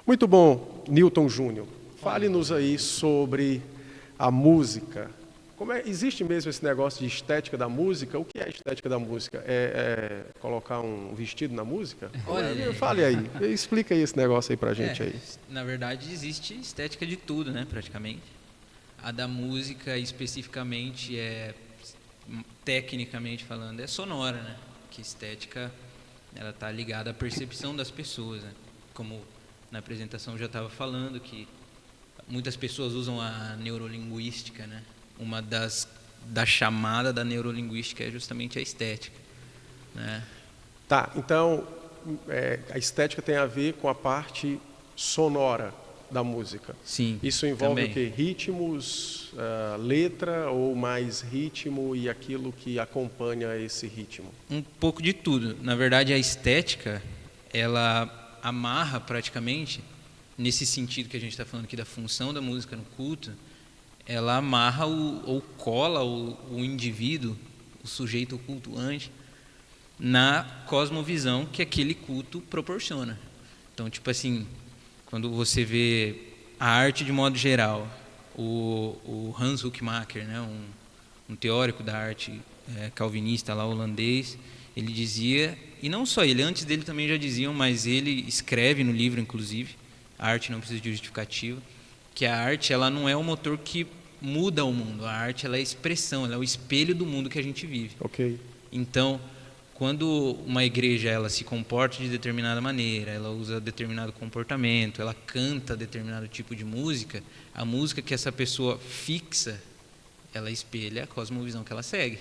Muito bom, Newton Júnior. Fale-nos aí sobre a música. Existe mesmo esse negócio de estética da música? O que é a estética da música? É colocar um vestido na música? Olha, Fale aí, explica aí esse negócio aí pra gente aí. na verdade existe estética de tudo, né, praticamente. A da música especificamente tecnicamente falando, é sonora, né? Que estética, ela tá ligada à percepção das pessoas, né? Como na apresentação eu já estava falando, que muitas pessoas usam a neurolinguística, né? Uma da chamada da neurolinguística é justamente a estética, né? Tá, então a estética tem a ver com a parte sonora da música. Sim, Isso envolve também. o quê? Ritmos, letra ou mais ritmo e aquilo que acompanha esse ritmo? Um pouco de tudo. Na verdade, a estética, ela amarra praticamente, nesse sentido que a gente está falando aqui da função da música no culto, ela amarra ou cola o indivíduo, o sujeito cultuante, na cosmovisão que aquele culto proporciona. Então, tipo assim, quando você vê a arte de modo geral, o Hans Huckmacher, né, um teórico da arte calvinista lá holandês, ele dizia, e não só ele, antes dele também já diziam, mas ele escreve no livro, inclusive, A Arte Não Precisa de Justificativa, que a arte ela não é o motor que muda o mundo, a arte ela é a expressão, ela é o espelho do mundo que a gente vive. Ok. Então, quando uma igreja ela se comporta de determinada maneira, ela usa determinado comportamento, ela canta determinado tipo de música, a música que essa pessoa fixa, ela espelha a cosmovisão que ela segue.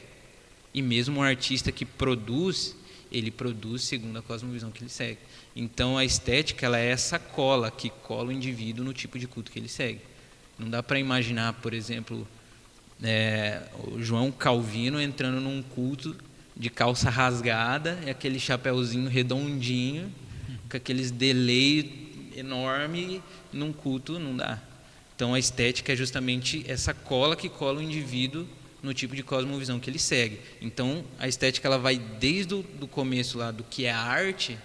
E mesmo um artista que produz, ele produz segundo a cosmovisão que ele segue. Então a estética ela é essa cola que cola o indivíduo no tipo de culto que ele segue. Não dá para imaginar, por exemplo, o João Calvino entrando num culto de calça rasgada e aquele chapéuzinho redondinho, com aqueles delay enorme num culto, não dá. Então a estética é justamente essa cola que cola o indivíduo no tipo de cosmovisão que ele segue. Então a estética ela vai desde o começo lá do que é a arte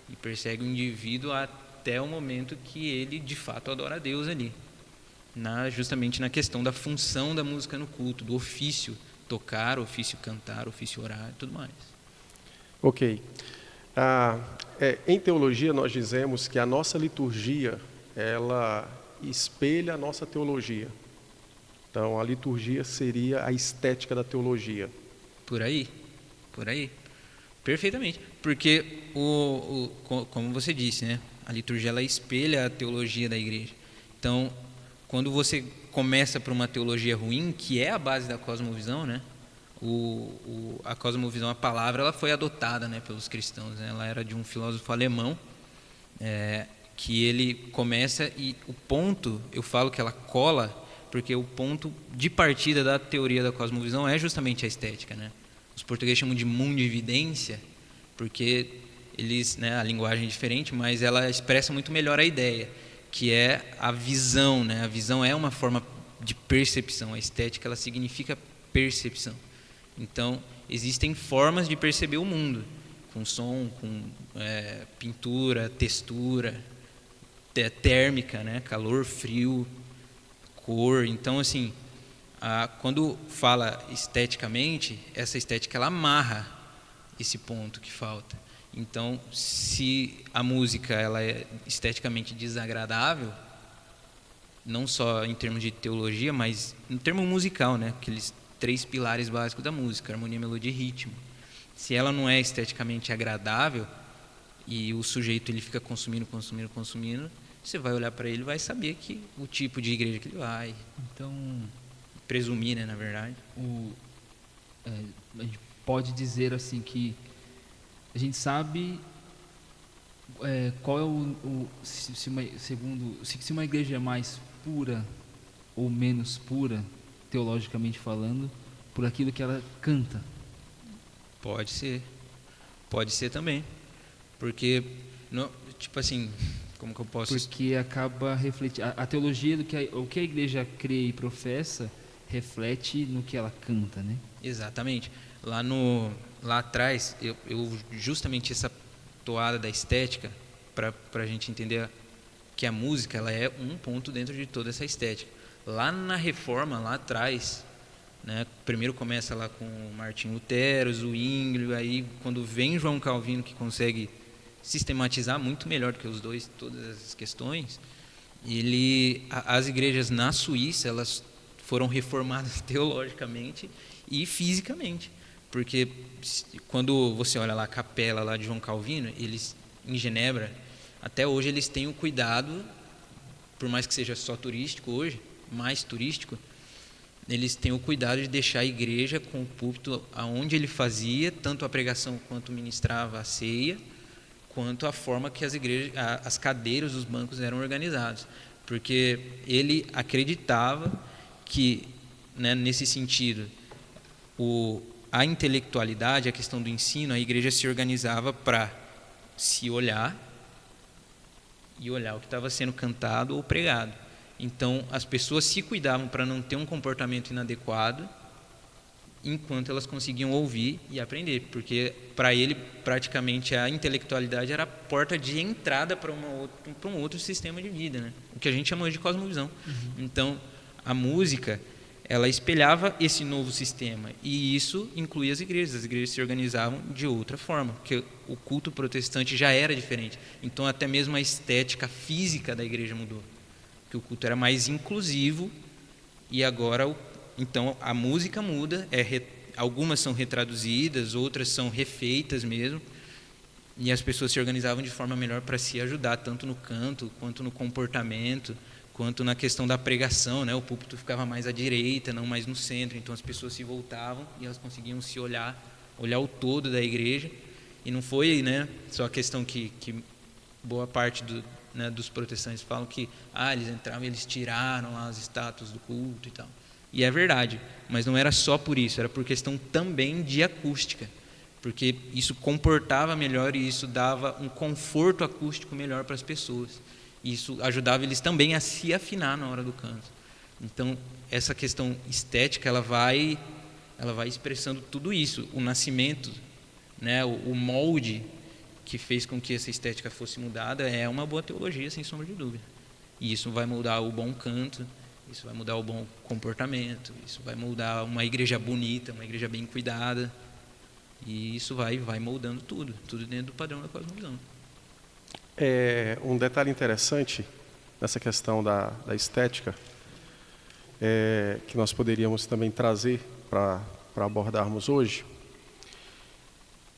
e persegue o indivíduo até o momento que ele de fato adora a Deus ali. Justamente na questão da função da música no culto, do ofício tocar, ofício cantar, ofício orar e tudo mais. Ok. Em teologia nós dizemos que a nossa liturgia, ela espelha a nossa teologia. Então a liturgia seria a estética da teologia. Por aí. Perfeitamente. Porque, como você disse, né? A liturgia ela espelha a teologia da igreja. Então, quando você começa por uma teologia ruim, que é a base da cosmovisão, né? A cosmovisão, a palavra, ela foi adotada, né, pelos cristãos, né? Ela era de um filósofo alemão, que ele começa e o ponto, eu falo que ela cola, porque o ponto de partida da teoria da cosmovisão é justamente a estética, né? Os portugueses chamam de mundividência, porque eles, né, a linguagem é diferente, mas ela expressa muito melhor a ideia, que é a visão, né? A visão é uma forma de percepção, a estética ela significa percepção. Então, existem formas de perceber o mundo, com som, com pintura, textura, térmica, né? Calor, frio, cor. Então, assim, quando fala esteticamente, essa estética ela amarra esse ponto que falta. Então, se a música ela é esteticamente desagradável, não só em termos de teologia, mas em termo musical, né? Aqueles 3 pilares básicos da música, harmonia, melodia e ritmo. Se ela não é esteticamente agradável e o sujeito ele fica consumindo, você vai olhar para ele e vai saber que o tipo de igreja que ele vai. Então, Presumir, né, na verdade. a gente pode dizer assim que a gente sabe qual é se uma igreja é mais pura ou menos pura, teologicamente falando, por aquilo que ela canta. Pode ser também, porque tipo assim, como que eu posso? Porque acaba refletindo a teologia do que o que a igreja crê e professa reflete no que ela canta, né? Exatamente. Lá atrás, eu justamente essa toada da estética, para a gente entender que a música ela é um ponto dentro de toda essa estética. Lá na Reforma, lá atrás, né, primeiro começa lá com o Martim Lutero, Zwinglio, aí quando vem João Calvino, que consegue sistematizar muito melhor do que os dois todas essas questões, as igrejas na Suíça elas foram reformadas teologicamente e fisicamente, porque quando você olha lá a capela lá de João Calvino, eles em Genebra, até hoje eles têm o cuidado, por mais que seja só turístico hoje, mais turístico, eles têm o cuidado de deixar a igreja com o púlpito aonde ele fazia tanto a pregação quanto ministrava a ceia, quanto a forma que as cadeiras, os bancos eram organizados, porque ele acreditava que, né, nesse sentido, a intelectualidade, a questão do ensino, a igreja se organizava para se olhar e olhar o que estava sendo cantado ou pregado. Então, as pessoas se cuidavam para não ter um comportamento inadequado, enquanto elas conseguiam ouvir e aprender, porque para ele praticamente a intelectualidade era a porta de entrada para um outro sistema de vida, né? O que a gente chama de cosmovisão. Então, a música ela espelhava esse novo sistema, e isso incluía as igrejas se organizavam de outra forma, porque o culto protestante já era diferente, então até mesmo a estética física da igreja mudou, porque o culto era mais inclusivo, e agora então a música muda, algumas são retraduzidas, outras são refeitas mesmo, e as pessoas se organizavam de forma melhor para se ajudar, tanto no canto, quanto no comportamento, quanto na questão da pregação, né? O púlpito ficava mais à direita, não mais no centro, então as pessoas se voltavam e elas conseguiam se olhar o todo da igreja, e não foi, né, só a questão que boa parte dos protestantes falam que eles entravam e eles tiraram lá as estátuas do culto e tal. E é verdade, mas não era só por isso, era por questão também de acústica, porque isso comportava melhor e isso dava um conforto acústico melhor para as pessoas. Isso ajudava eles também a se afinar na hora do canto. Então, essa questão estética, ela vai expressando tudo isso. O nascimento, né, o molde que fez com que essa estética fosse mudada é uma boa teologia, sem sombra de dúvida. E isso vai mudar o bom canto, isso vai mudar o bom comportamento, isso vai mudar uma igreja bonita, uma igreja bem cuidada. E isso vai moldando tudo dentro do padrão da cosmovisão. Um detalhe interessante nessa questão da estética, que nós poderíamos também trazer para abordarmos hoje,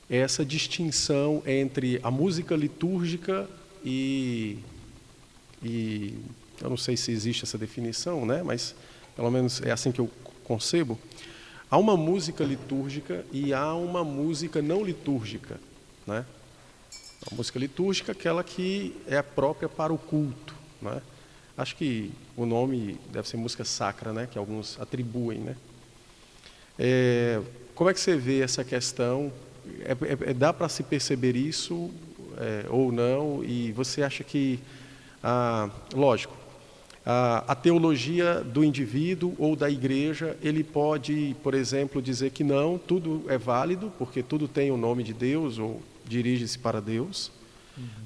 é essa distinção entre a música litúrgica e eu não sei se existe essa definição, né? Mas pelo menos é assim que eu concebo. Há uma música litúrgica e há uma música não litúrgica, né? A música litúrgica é aquela que é própria para o culto, né? Acho que o nome deve ser música sacra, né? Que alguns atribuem, né? Como é que você vê essa questão? Dá para se perceber isso ou não? E você acha que, lógico, a teologia do indivíduo ou da igreja, ele pode, por exemplo, dizer que não, tudo é válido, porque tudo tem o nome de Deus ou dirige-se para Deus,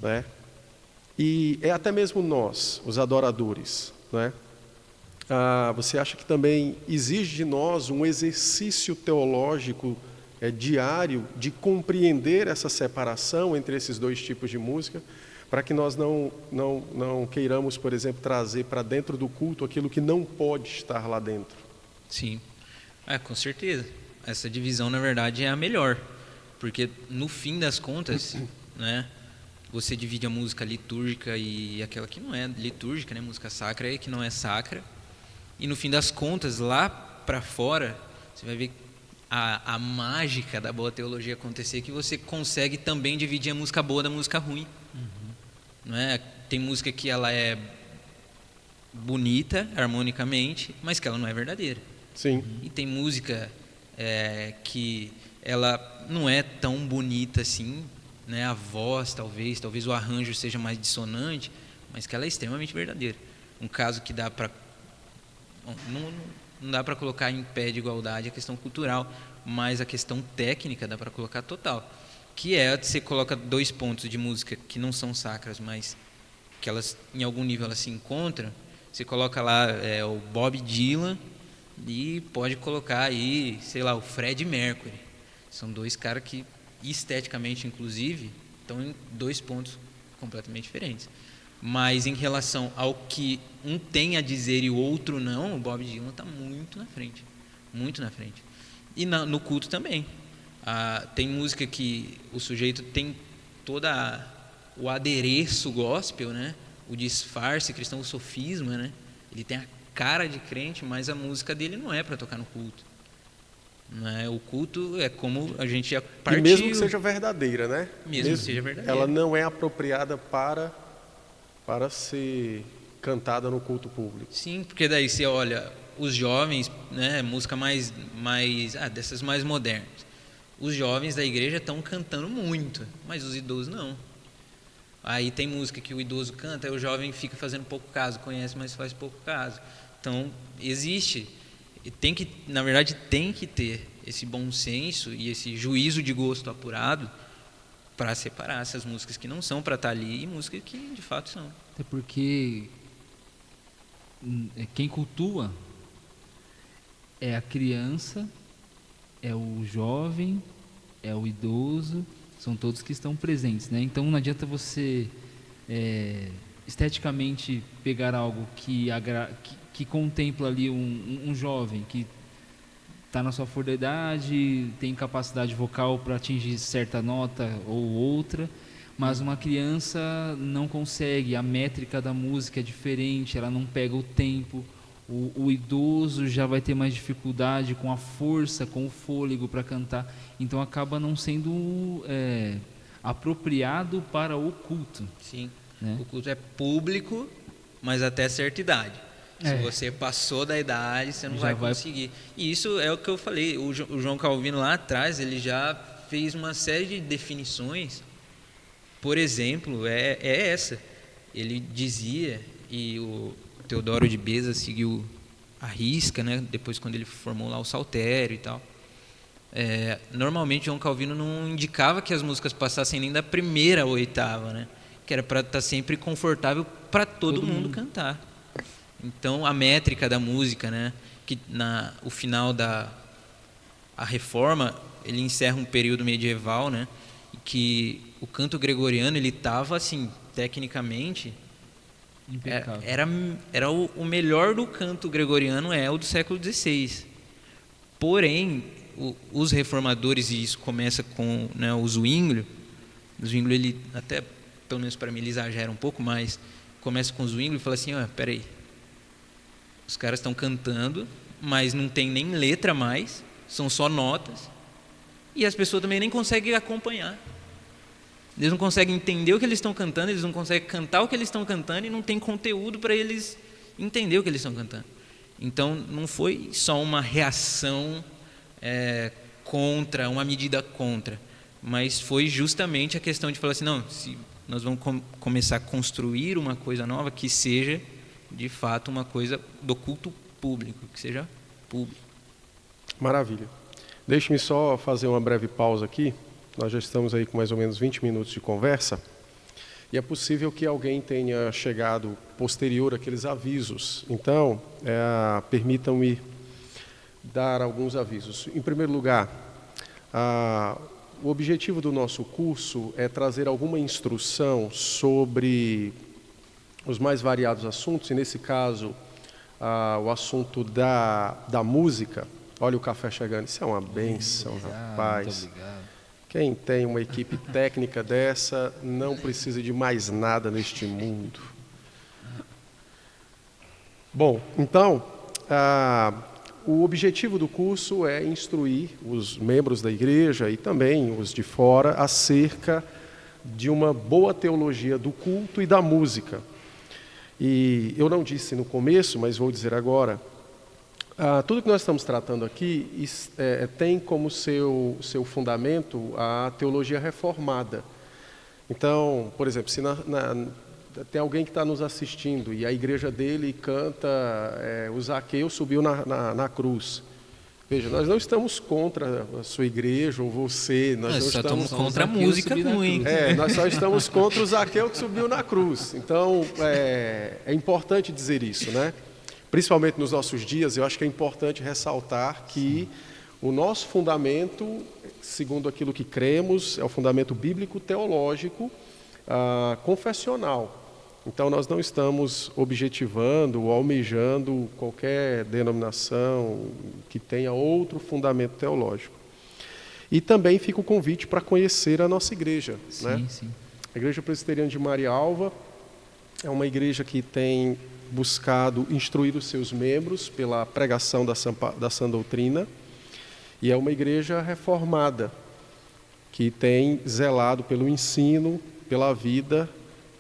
né? E até mesmo nós, os adoradores, né? Você acha que também exige de nós um exercício teológico diário de compreender essa separação entre esses dois tipos de música, para que nós não queiramos, por exemplo, trazer para dentro do culto aquilo que não pode estar lá dentro? Sim, com certeza. Essa divisão, na verdade, é a melhor. Porque, no fim das contas, né, você divide a música litúrgica e aquela que não é litúrgica, né, música sacra e que não é sacra. E, no fim das contas, lá para fora, você vai ver a mágica da boa teologia acontecer, que você consegue também dividir a música boa da música ruim. Não é? Tem música que ela é bonita, harmonicamente, mas que ela não é verdadeira. Sim. E tem música que ela não é tão bonita assim, né? A voz talvez o arranjo seja mais dissonante, mas que ela é extremamente verdadeira. Um caso que dá para não dá para colocar em pé de igualdade a questão cultural, mas a questão técnica dá para colocar total, que você coloca dois pontos de música que não são sacras, mas que elas, em algum nível, elas se encontram, você coloca lá o Bob Dylan e pode colocar aí, sei lá, o Freddie Mercury. São dois caras que, esteticamente, inclusive, estão em dois pontos completamente diferentes. Mas em relação ao que um tem a dizer e o outro não, o Bob Dylan está muito na frente. Muito na frente. E no culto também. Tem música que o sujeito tem toda o adereço gospel, né? O disfarce cristão, o sofisma, né? Ele tem a cara de crente, mas a música dele não é para tocar no culto. Não é? O culto é como a gente já partiu. E mesmo que seja verdadeira, né? Mesmo que seja verdadeira. Ela não é apropriada para ser cantada no culto público. Sim, porque daí você olha os jovens, né? Música mais dessas mais modernas. Os jovens da igreja estão cantando muito, mas os idosos não. Aí tem música que o idoso canta, aí o jovem fica fazendo pouco caso, conhece, mas faz pouco caso. Então, existe, na verdade, tem que ter esse bom senso e esse juízo de gosto apurado para separar essas músicas que não são para estar ali e músicas que de fato são. Até porque quem cultua é a criança, é o jovem, é o idoso, são todos que estão presentes, né? Então não adianta você esteticamente pegar algo que contempla ali um jovem que está na sua flor da idade, tem capacidade vocal para atingir certa nota ou outra, mas uma criança não consegue, a métrica da música é diferente, ela não pega o tempo. O idoso já vai ter mais dificuldade com a força, com o fôlego para cantar, então acaba não sendo apropriado para o culto. Sim, né? O culto é público, mas até certa idade. Se você passou da idade, você não vai conseguir. E isso é o que eu falei, o João Calvino lá atrás, ele já fez uma série de definições. Por exemplo, essa. Ele dizia, e o Teodoro de Beza seguiu a risca, né? Depois quando ele formou lá o Saltério e tal. Normalmente João Calvino não indicava que as músicas passassem nem da primeira à oitava, né? Que era para estar sempre confortável para todo mundo cantar. Então a métrica da música, né? Que o final a Reforma, ele encerra um período medieval, né? Que o canto gregoriano ele estava assim tecnicamente impecável. Era o melhor do canto gregoriano, o do século XVI. Porém, os reformadores, e isso começa com, né, o Zwinglio, ele até, pelo menos para mim, ele exagera um pouco, mas começa com o Zwinglio e fala assim, peraí, os caras estão cantando, mas não tem nem letra mais, são só notas, e as pessoas também nem conseguem acompanhar. Eles não conseguem entender o que eles estão cantando, eles não conseguem cantar o que eles estão cantando e não tem conteúdo para eles entender o que eles estão cantando. Então, não foi só uma reação contra, uma medida contra, mas foi justamente a questão de falar assim, não, se nós vamos começar a construir uma coisa nova que seja, de fato, uma coisa do culto público, que seja público. Maravilha. Deixe-me só fazer uma breve pausa aqui. Nós já estamos aí com mais ou menos 20 minutos de conversa e é possível que alguém tenha chegado posterior àqueles avisos. Então, permitam-me dar alguns avisos. Em primeiro lugar, o objetivo do nosso curso é trazer alguma instrução sobre os mais variados assuntos, e nesse caso, o assunto da música. Olha o café chegando, isso é uma bênção, rapaz. Muito obrigado. Quem tem uma equipe técnica dessa não precisa de mais nada neste mundo. Bom, então, o objetivo do curso é instruir os membros da igreja e também os de fora acerca de uma boa teologia do culto e da música. E eu não disse no começo, mas vou dizer agora, tudo que nós estamos tratando aqui tem como seu fundamento a teologia reformada. Então, por exemplo, se tem alguém que está nos assistindo e a igreja dele canta o Zaqueu subiu na cruz. Veja, nós não estamos contra a sua igreja ou você, nós não só estamos estamos contra a Zaqueu música subir na ruim. cruz. nós só estamos contra o Zaqueu que subiu na cruz. Então, é importante dizer isso, né? Principalmente nos nossos dias, eu acho que é importante ressaltar que o nosso fundamento, segundo aquilo que cremos, é o fundamento bíblico, teológico, confessional. Então, nós não estamos objetivando ou almejando qualquer denominação que tenha outro fundamento teológico. E também fica o convite para conhecer a nossa igreja, Sim, né? sim. A Igreja Presbiteriana de Marialva é uma igreja que tem buscado instruir os seus membros pela pregação da sã doutrina, e é uma igreja reformada, que tem zelado pelo ensino, pela vida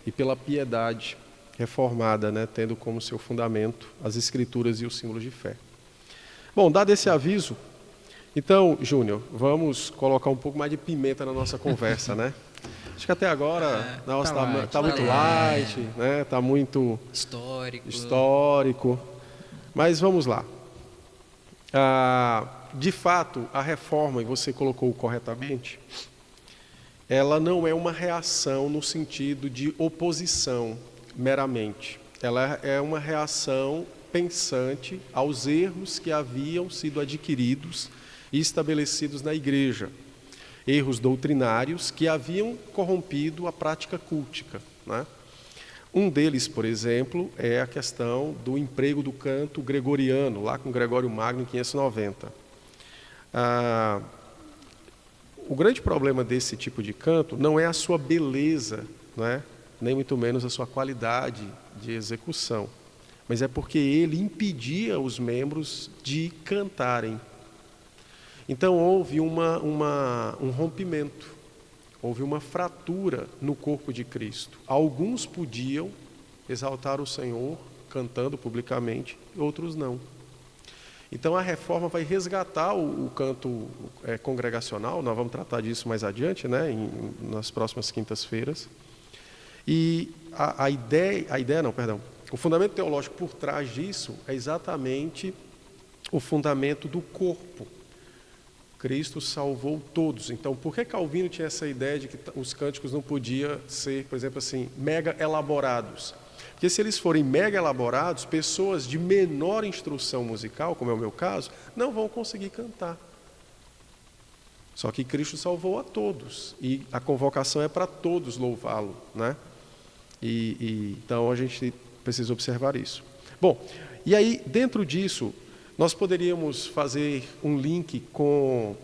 e pela piedade reformada, né, tendo como seu fundamento as Escrituras e os símbolos de fé. Bom, dado esse aviso, então, Júnior, vamos colocar um pouco mais de pimenta na nossa conversa, né? Acho que até agora está muito light, né? Está muito histórico, mas vamos lá. De fato, a reforma, e você colocou corretamente, ela não é uma reação no sentido de oposição meramente. Ela é uma reação pensante aos erros que haviam sido adquiridos e estabelecidos na igreja. Erros doutrinários que haviam corrompido a prática cultica, né? Um deles, por exemplo, é a questão do emprego do canto gregoriano, lá com Gregório Magno em 590. O grande problema desse tipo de canto não é a sua beleza, né? Nem muito menos a sua qualidade de execução, mas é porque ele impedia os membros de cantarem. Então houve um rompimento, houve uma fratura no corpo de Cristo. Alguns podiam exaltar o Senhor cantando publicamente, outros não. Então a reforma vai resgatar o canto congregacional, nós vamos tratar disso mais adiante, né, nas próximas quintas-feiras. E o fundamento teológico por trás disso é exatamente o fundamento do corpo. Cristo salvou todos. Então, por que Calvino tinha essa ideia de que os cânticos não podiam ser, por exemplo, assim, mega elaborados? Porque se eles forem mega elaborados, pessoas de menor instrução musical, como é o meu caso, não vão conseguir cantar. Só que Cristo salvou a todos, e a convocação é para todos louvá-lo, né? Então a gente precisa observar isso. Bom, e aí dentro disso, nós poderíamos fazer um link com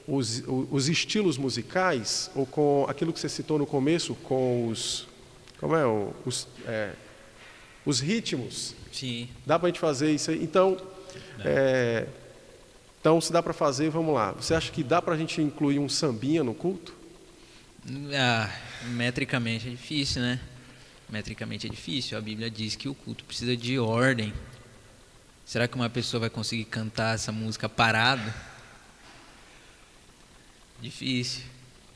os estilos musicais, ou com aquilo que você citou no começo, com os ritmos. Sim. Dá para a gente fazer isso aí? Então, se dá para fazer, vamos lá. Você acha que dá para a gente incluir um sambinha no culto? Metricamente é difícil, né? Metricamente é difícil. A Bíblia diz que o culto precisa de ordem. Será que uma pessoa vai conseguir cantar essa música parada? Difícil.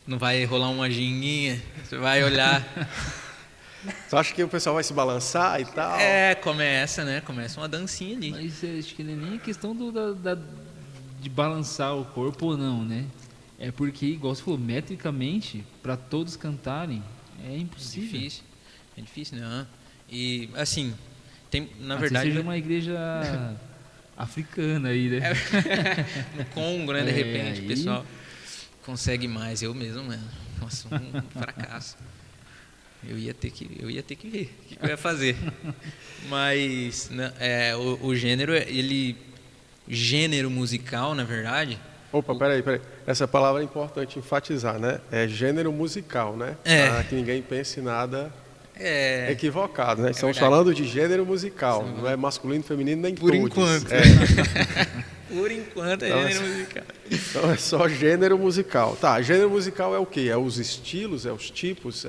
Não vai rolar uma ginguinha? Você vai olhar. Você acha que o pessoal vai se balançar e tal? Começa, né? Começa uma dancinha ali. Mas acho que não é nem a questão de balançar o corpo ou não, né? É porque, igual você falou, metricamente, para todos cantarem, é impossível. É difícil, não. E, assim, na Você verdade... seja uma igreja africana aí, né? No Congo, né? De repente, aí... o pessoal consegue mais. Eu mesmo, mano. Nossa, um fracasso. Eu ia ter que ver o que eu ia fazer. Mas o gênero, gênero musical, na verdade... Opa, peraí. Essa palavra é importante enfatizar, né? É gênero musical, né? Para que ninguém pense nada equivocado, né? Estamos falando de gênero musical, não é masculino, feminino, nem por todos. Enquanto. Por enquanto é gênero musical. Então é só gênero musical. Tá, gênero musical é o quê? É os estilos, é os tipos?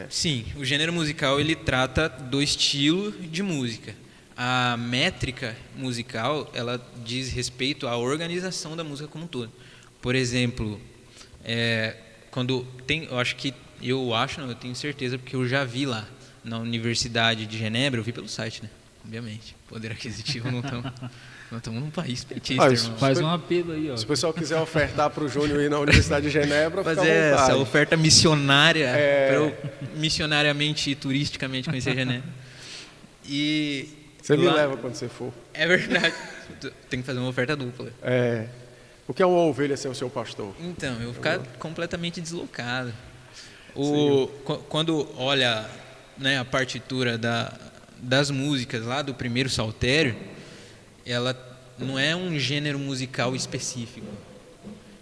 Sim, o gênero musical ele trata do estilo de música. A métrica musical, ela diz respeito à organização da música como um todo. Por exemplo, quando tem, eu tenho certeza, porque eu já vi lá na Universidade de Genebra, eu vi pelo site, né? obviamente. Poder aquisitivo não estamos num país petista, irmão. Faz um apelo aí, ó. Se o pessoal quiser ofertar para o Júnior ir na Universidade de Genebra, fica à Fazer vontade. essa oferta missionária para eu missionariamente e turisticamente conhecer Genebra. E Você me lá- leva quando você for. É verdade. Tem que fazer uma oferta dupla. O que é uma ovelha sem o seu pastor? Então, eu vou ficar completamente deslocado. Quando olha, né, a partitura das músicas lá do primeiro saltério, ela não é um gênero musical específico,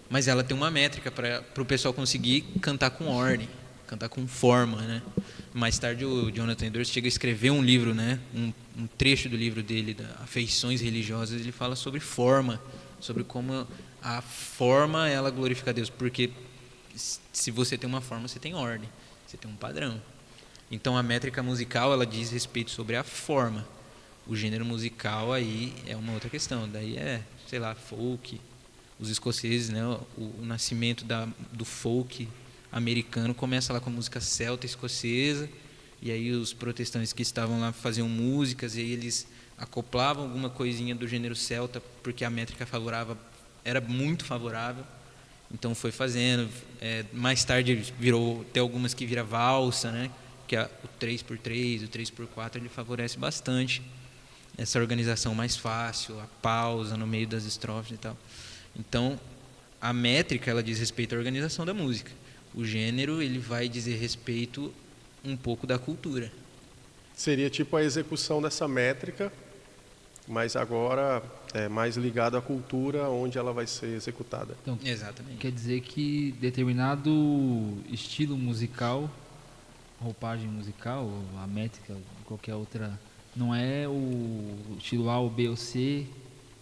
mas ela tem uma métrica para o pessoal conseguir cantar com ordem, cantar com forma, né? Mais tarde o Jonathan Edwards chega a escrever um livro, né? Um trecho do livro dele, da Afeições Religiosas, ele fala sobre forma, sobre como a forma ela glorifica a Deus, porque se você tem uma forma, você tem ordem, você tem um padrão. Então a métrica musical ela diz respeito sobre a forma. O gênero musical aí é uma outra questão. Daí sei lá, folk, os escoceses, né? O nascimento do folk americano começa lá com a música celta escocesa, e aí os protestantes que estavam lá faziam músicas, e aí eles acoplavam alguma coisinha do gênero celta, porque a métrica era muito favorável. Então foi fazendo. Mais tarde tem algumas que vira valsa, né? Que é o 3x3, o 3x4, ele favorece bastante essa organização mais fácil, a pausa no meio das estrofes e tal. Então, a métrica ela diz respeito à organização da música. O gênero ele vai dizer respeito um pouco da cultura. Seria tipo a execução dessa métrica, mas agora é mais ligado à cultura onde ela vai ser executada. Então, Exatamente. quer dizer que determinado estilo musical, roupagem musical, ou a métrica, qualquer outra, não é o estilo A ou B ou C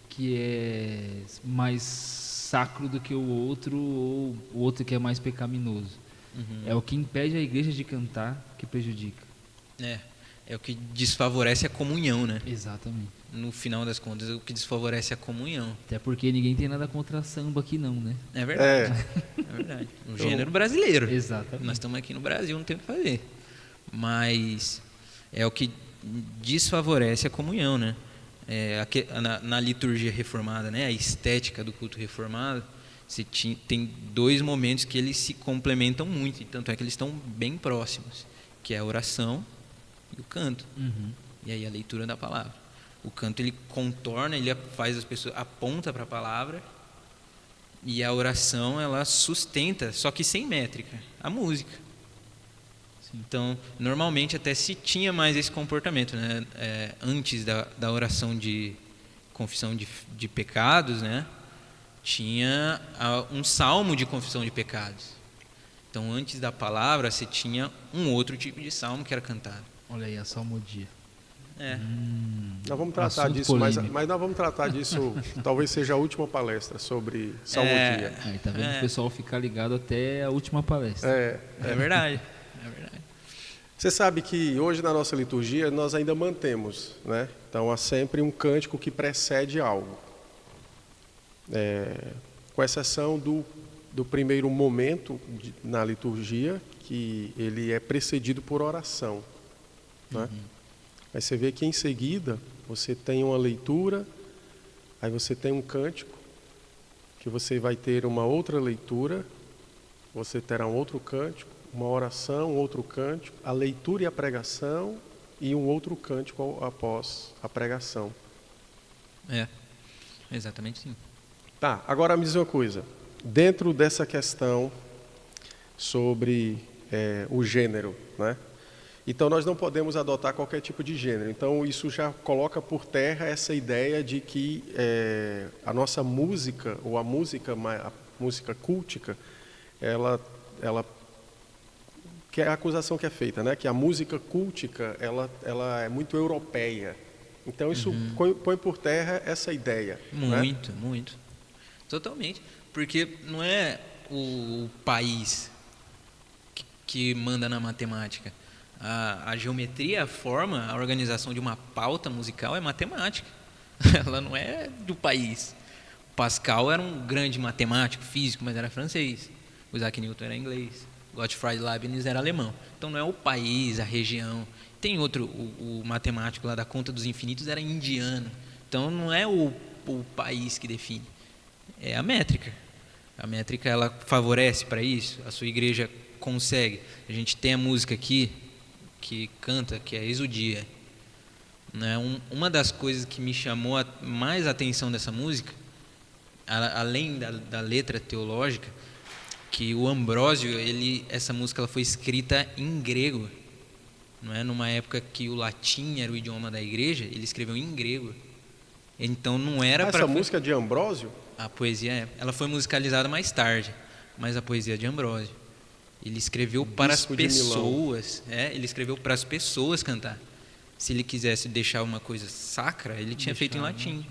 que é mais sacro do que o outro, ou o outro que é mais pecaminoso. É o que impede a igreja de cantar que prejudica. É o que desfavorece a comunhão, né? Exatamente. No final das contas, é o que desfavorece a comunhão. Até porque ninguém tem nada contra samba aqui não, né? É verdade. É verdade. Um gênero brasileiro. Exatamente. Nós estamos aqui no Brasil, não tem o que fazer. Mas é o que desfavorece a comunhão, né? Na liturgia reformada, né? A estética do culto reformado, tem dois momentos que eles se complementam muito, e tanto é que eles estão bem próximos, que é a oração e o canto. E aí a leitura da palavra. O canto ele contorna, ele faz as pessoas, aponta para a palavra, e a oração ela sustenta, só que sem métrica, a música. Então, normalmente até se tinha mais esse comportamento, né? Antes da oração de confissão de pecados, né? Tinha um salmo de confissão de pecados. Então, antes da palavra, você tinha um outro tipo de salmo que era cantado. Olha aí, a salmodia. Nós vamos tratar Assunto disso, mas polêmico. nós vamos tratar disso, talvez seja a última palestra sobre salmodia. Aí tá vendo o pessoal ficar ligado até a última palestra. É verdade. É verdade. Você sabe que hoje na nossa liturgia nós ainda mantemos, né? Então há sempre um cântico que precede algo. Com exceção do primeiro momento na liturgia, que ele é precedido por oração, né? Aí você vê que em seguida você tem uma leitura, aí você tem um cântico, que você vai ter uma outra leitura, você terá um outro cântico, uma oração, um outro cântico, a leitura e a pregação, e um outro cântico após a pregação. Exatamente sim. Tá, agora me diz uma coisa. Dentro dessa questão sobre o gênero, né? Então nós não podemos adotar qualquer tipo de gênero. Então isso já coloca por terra essa ideia de que a nossa música, ou a música cultica, ela que é a acusação que é feita, né? Que a música cultica ela é muito europeia. Então isso põe por terra essa ideia. Muito, né? Muito. Totalmente. Porque não é o país que manda na matemática. A geometria, a forma, a organização de uma pauta musical é matemática. Ela não é do país. O Pascal era um grande matemático, físico, mas era francês. O Isaac Newton era inglês. Gottfried Leibniz era alemão. Então não é o país, a região. Tem outro, o matemático lá da conta dos infinitos era indiano. Então não é o país que define, é a métrica. A métrica ela favorece para isso. A sua igreja consegue. A gente tem a música aqui que canta, que é Exudia. Né? Uma das coisas que me chamou mais a atenção dessa música, além da letra teológica, que o Ambrósio, essa música ela foi escrita em grego. Não é? Numa época que o latim era o idioma da igreja, ele escreveu em grego. Então não era para... Essa música de Ambrósio? A poesia, ela foi musicalizada mais tarde, mas a poesia de Ambrósio. Ele escreveu para as pessoas, ele escreveu para as pessoas cantar. Se ele quisesse deixar uma coisa sacra, ele tinha feito em latim.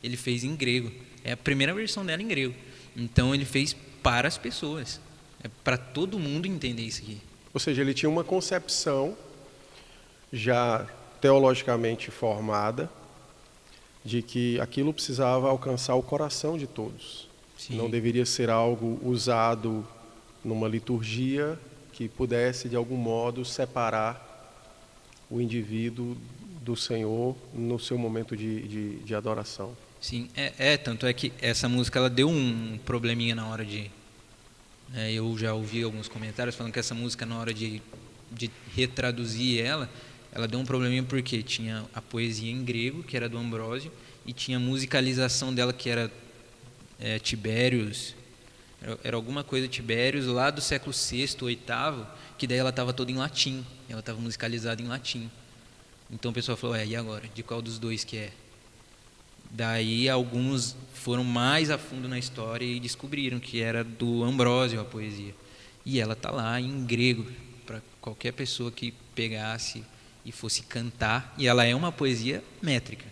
Ele fez em grego. É a primeira versão dela em grego. Então ele fez para as pessoas. É para todo mundo entender isso aqui. Ou seja, ele tinha uma concepção já teologicamente formada de que aquilo precisava alcançar o coração de todos. Sim. Não deveria ser algo usado numa liturgia que pudesse, de algum modo, separar o indivíduo do Senhor no seu momento de adoração. Sim, tanto é que essa música ela deu um probleminha na hora de... eu já ouvi alguns comentários falando que essa música, na hora de retraduzir ela deu um probleminha porque tinha a poesia em grego, que era do Ambrósio, e tinha a musicalização dela, que era Tibérios, era alguma coisa Tibérios, lá do século VI, VIII, que daí ela estava toda em latim, ela estava musicalizada em latim. Então o pessoal falou, e agora? De qual dos dois que é? Daí alguns foram mais a fundo na história e descobriram que era do Ambrósio a poesia. E ela está lá em grego, para qualquer pessoa que pegasse e fosse cantar, e ela é uma poesia métrica.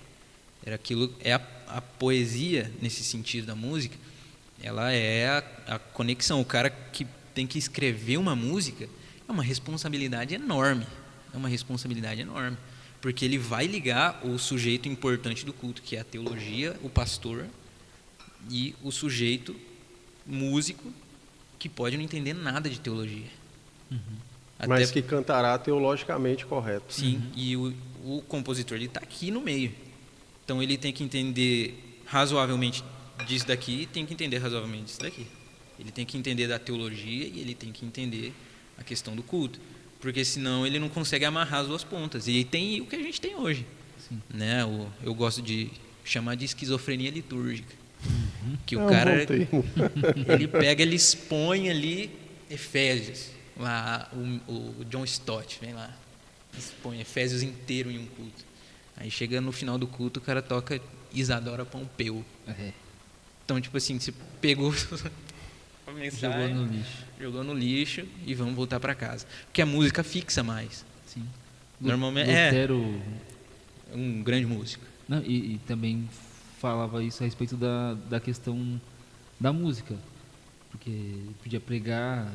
A poesia, nesse sentido da música, ela é a conexão. O cara que tem que escrever uma música é uma responsabilidade enorme. Porque ele vai ligar o sujeito importante do culto, que é a teologia, o pastor, e o sujeito músico, que pode não entender nada de teologia. Mas que cantará teologicamente correto. Sim, e o compositor está aqui no meio. Então ele tem que entender razoavelmente disso daqui e tem que entender razoavelmente disso daqui. Ele tem que entender da teologia e ele tem que entender a questão do culto. Porque senão ele não consegue amarrar as duas pontas. E tem o que a gente tem hoje. Né? Eu gosto de chamar de esquizofrenia litúrgica. Que o cara ele pega, ele expõe ali Efésios. Lá, o John Stott vem lá, expõe Efésios inteiro em um culto. Aí chega no final do culto, o cara toca Isadora Pompeu. Então, tipo assim, você pegou a mensagem, jogou no lixo e vamos voltar para casa. Porque a música fixa mais. Sim. Normalmente Lutero é um grande músico. Não, e também falava isso a respeito da questão da música. Porque podia pregar...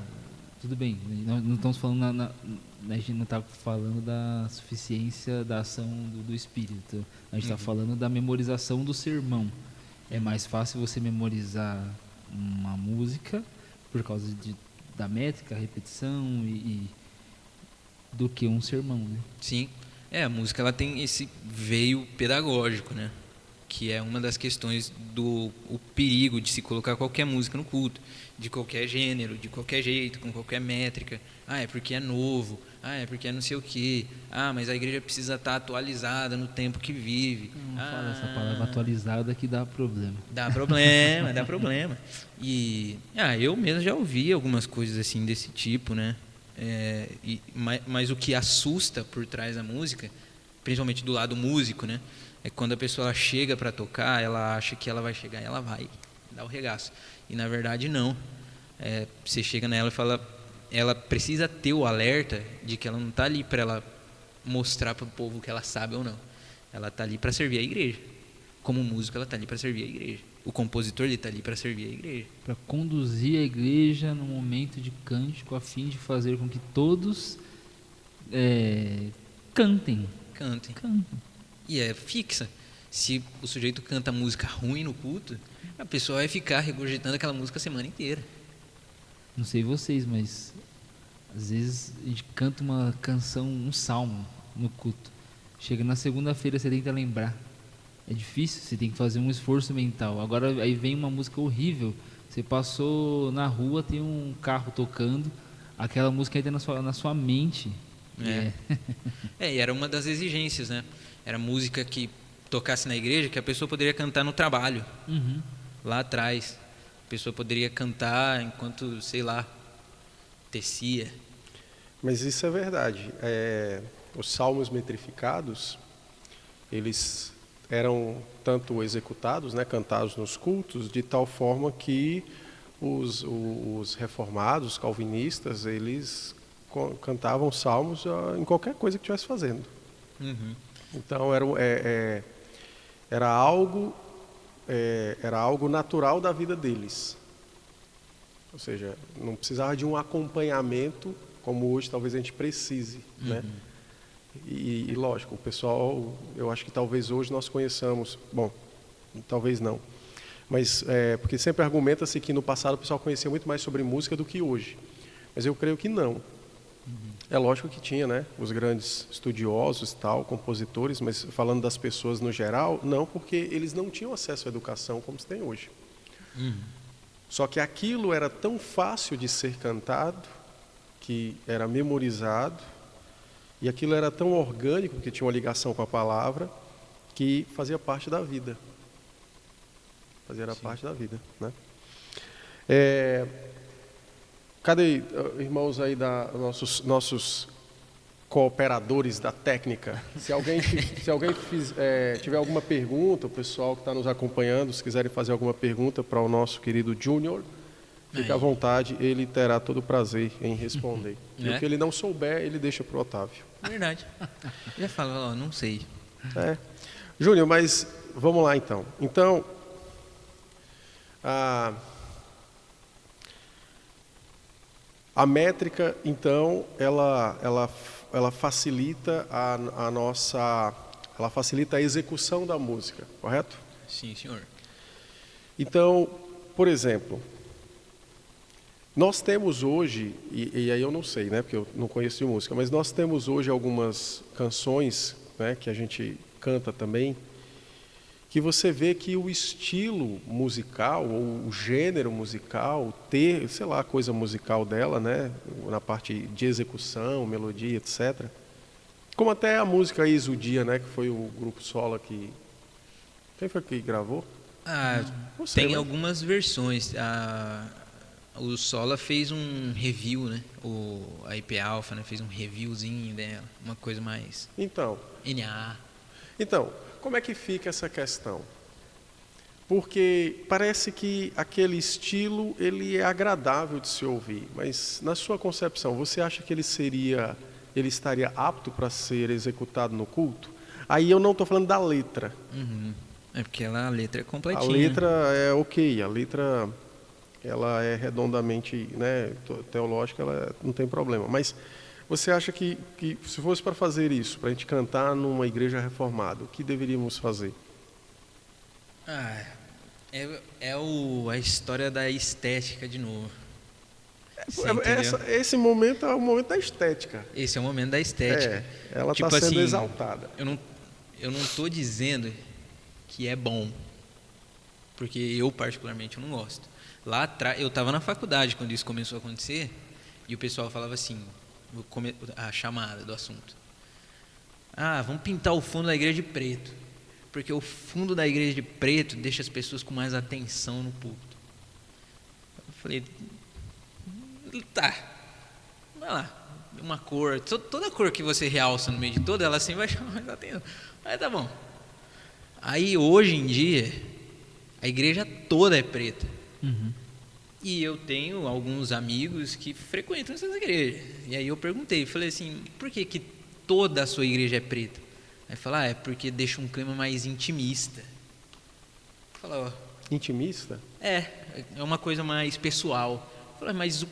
Tudo bem, nós não estamos falando a gente não está falando da suficiência da ação do Espírito. A gente está falando da memorização do sermão. É mais fácil você memorizar uma música por causa da métrica, repetição do que um sermão, né? Sim, a música ela tem esse veio pedagógico, né? Que é uma das questões o perigo de se colocar qualquer música no culto, de qualquer gênero, de qualquer jeito, com qualquer métrica. É porque é novo, é porque é não sei o quê, mas a igreja precisa estar atualizada no tempo que vive. Não fala essa palavra atualizada que dá problema. Dá problema. E eu mesmo já ouvi algumas coisas assim desse tipo, né? Mas o que assusta por trás da música, principalmente do lado músico, né? É quando a pessoa chega para tocar, ela acha que ela vai chegar e ela vai dar o regaço. E na verdade não. Você chega nela e fala, ela precisa ter o alerta de que ela não está ali para ela mostrar para o povo que ela sabe ou não. Ela está ali para servir a igreja. Como músico, ela está ali para servir a igreja. O compositor está ali para servir a igreja. Para conduzir a igreja no momento de cântico, a fim de fazer com que todos cantem. E é fixa. Se o sujeito canta música ruim no culto, a pessoa vai ficar regurgitando aquela música a semana inteira. Não sei vocês, mas Às vezes a gente canta uma canção, um salmo no culto. Chega na segunda-feira, você tenta lembrar. É difícil, você tem que fazer um esforço mental. Agora aí vem uma música horrível. Você passou na rua, tem um carro tocando, aquela música ainda na sua mente. E era uma das exigências, né? Era música que tocasse na igreja, que a pessoa poderia cantar no trabalho. Uhum. Lá atrás. A pessoa poderia cantar enquanto, sei lá, tecia. Mas isso é verdade. Os salmos metrificados, eles eram tanto executados, né, cantados nos cultos, de tal forma que os reformados, calvinistas, eles cantavam salmos em qualquer coisa que estivesse fazendo. Uhum. Então era algo natural da vida deles. Ou seja, não precisava de um acompanhamento como hoje talvez a gente precise, né? E lógico, o pessoal, eu acho que talvez hoje nós conheçamos, bom, talvez não, mas porque sempre argumenta-se que no passado o pessoal conhecia muito mais sobre música do que hoje, mas eu creio que não. É lógico que tinha, né, os grandes estudiosos, tal, compositores, mas falando das pessoas no geral, não, porque eles não tinham acesso à educação como se tem hoje. Só que aquilo era tão fácil de ser cantado, que era memorizado, e aquilo era tão orgânico, porque tinha uma ligação com a palavra, que fazia parte da vida. Parte da vida, né? Cadê, irmãos aí, nossos cooperadores da técnica? Se alguém tiver alguma pergunta, o pessoal que está nos acompanhando, se quiserem fazer alguma pergunta para o nosso querido Júnior, fique à vontade, ele terá todo o prazer em responder. E o que ele não souber, ele deixa para o Otávio. Verdade. Já fala, não sei. Júnior, mas vamos lá então. Então, a métrica, então, ela facilita ela facilita a execução da música, correto? Sim, senhor. Então, por exemplo, nós temos hoje, e aí eu não sei, né, porque eu não conheço de música, mas nós temos hoje algumas canções, né, que a gente canta também, que você vê que o estilo musical, ou o gênero musical, sei lá, a coisa musical dela, né, na parte de execução, melodia, etc. Como até a música Exudia, né, que foi o grupo solo que... Quem foi que gravou? Tem algumas versões. O Sola fez um review, né? A IP Alpha, né, fez um reviewzinho dela, uma coisa mais... Então, como é que fica essa questão? Porque parece que aquele estilo ele é agradável de se ouvir, mas na sua concepção, você acha que ele estaria apto para ser executado no culto? Aí eu não estou falando da letra. É porque a letra é completinha. A letra é ok, a letra ela é redondamente, né, teológica, ela não tem problema. Mas você acha que se fosse para fazer isso, para a gente cantar numa igreja reformada, o que deveríamos fazer? A história da estética de novo. Esse momento é o momento da estética. Esse é o momento da estética. Ela está sendo assim, exaltada. Eu não estou dizendo que é bom, porque eu particularmente não gosto. Lá atrás, eu estava na faculdade quando isso começou a acontecer, e o pessoal falava assim, a chamada do assunto. Vamos pintar o fundo da igreja de preto, porque o fundo da igreja de preto deixa as pessoas com mais atenção no púlpito. Eu falei, tá, vai lá, uma cor, toda cor que você realça no meio de toda, ela assim vai chamar mais atenção. Aí tá bom. Aí hoje em dia, a igreja toda é preta. E eu tenho alguns amigos que frequentam essas igrejas. E aí eu falei assim, por que toda a sua igreja é preta? Aí fala, é porque deixa um clima mais intimista. Intimista? É uma coisa mais pessoal. Eu falei, mas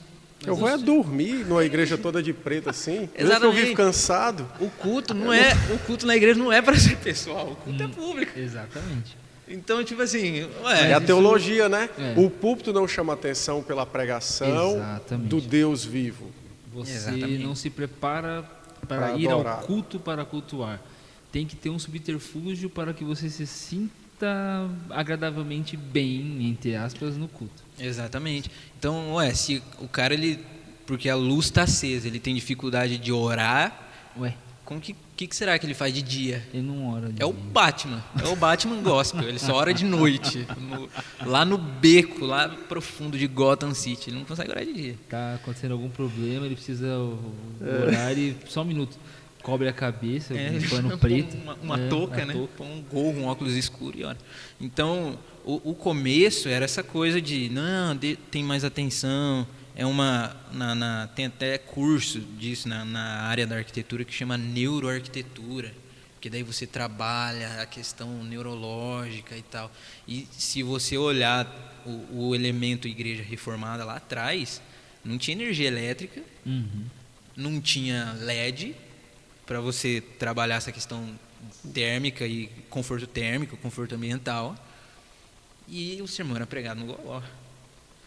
eu vou dormir numa igreja toda de preto assim? Exatamente. Eu vivo cansado. O culto na igreja não é para ser pessoal, o culto é público. Exatamente. Então, tipo assim... é a teologia, né? O púlpito não chama atenção pela pregação do Deus vivo. Você Exatamente. não se prepara Para para ir adorar. ao culto para cultuar. Tem que ter um subterfúgio para que você se sinta agradavelmente bem, entre aspas, no culto. Exatamente. Então, se o cara, porque a luz está acesa, ele tem dificuldade de orar, Ué, como que será que ele faz de dia? ele não ora. É o Batman gospel, ele só ora de noite, lá no beco, lá profundo de Gotham City, ele não consegue orar de dia. Tá acontecendo algum problema, ele precisa orar e só um minuto. Cobre a cabeça, um pano preto. Uma touca, né? Põe um gorro, um óculos escuro e ora. Então, o começo era essa coisa de, não, tem mais atenção. Tem até curso disso na área da arquitetura que chama neuroarquitetura, que daí você trabalha a questão neurológica e tal. E se você olhar o elemento igreja reformada lá atrás, não tinha energia elétrica, não tinha LED para você trabalhar essa questão térmica e conforto térmico, conforto ambiental. E o sermão era pregado no gogó.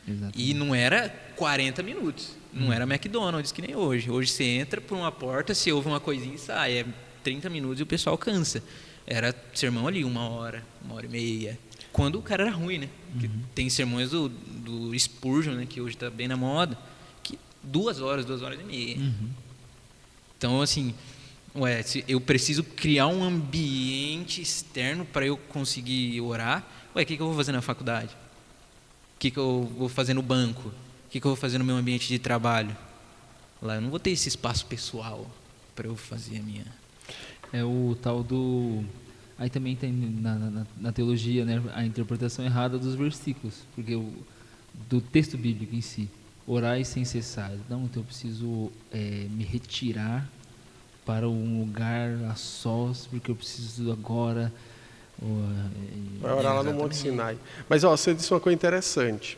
Exatamente. E não era 40 minutos. Não era McDonald's que nem hoje. Hoje você entra por uma porta, você ouve uma coisinha e sai. É 30 minutos e o pessoal cansa. Era sermão ali, 1 hora, 1h30. Quando o cara era ruim, né? Porque tem sermões do Spurgeon, né? Que hoje está bem na moda. Que 2 horas, 2h30. Então, assim, eu preciso criar um ambiente externo para eu conseguir orar. O que eu vou fazer na faculdade? O que eu vou fazer no banco? O que eu vou fazer no meu ambiente de trabalho? Lá eu não vou ter esse espaço pessoal para eu fazer a minha... É o tal do... Aí também tem na teologia, né, a interpretação errada dos versículos, porque do texto bíblico em si, orai sem cessar. Não, então eu preciso me retirar para um lugar a sós, porque eu preciso agora... Vai orar lá no Monte Sinai. Mas você disse uma coisa interessante.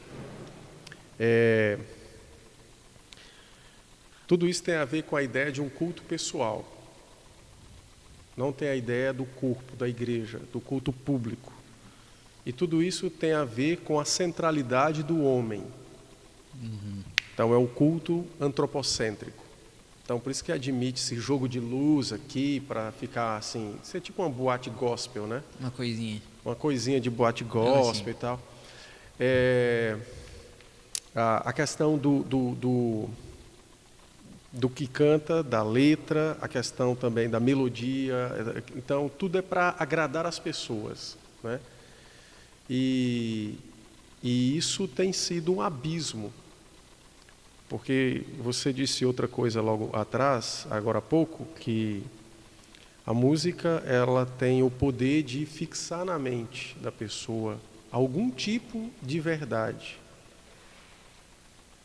Tudo isso tem a ver com a ideia de um culto pessoal. Não tem a ideia do corpo, da igreja, do culto público. E tudo isso tem a ver com a centralidade do homem. Então é um culto antropocêntrico. Então por isso que admite esse jogo de luz aqui para ficar assim, ser tipo uma boate gospel, né? Uma coisinha. Uma coisinha de boate gospel e tal. A questão do que canta, da letra, a questão também da melodia. Então tudo é para agradar as pessoas, né? E isso tem sido um abismo. Porque você disse outra coisa logo atrás, agora há pouco, que a música ela tem o poder de fixar na mente da pessoa algum tipo de verdade.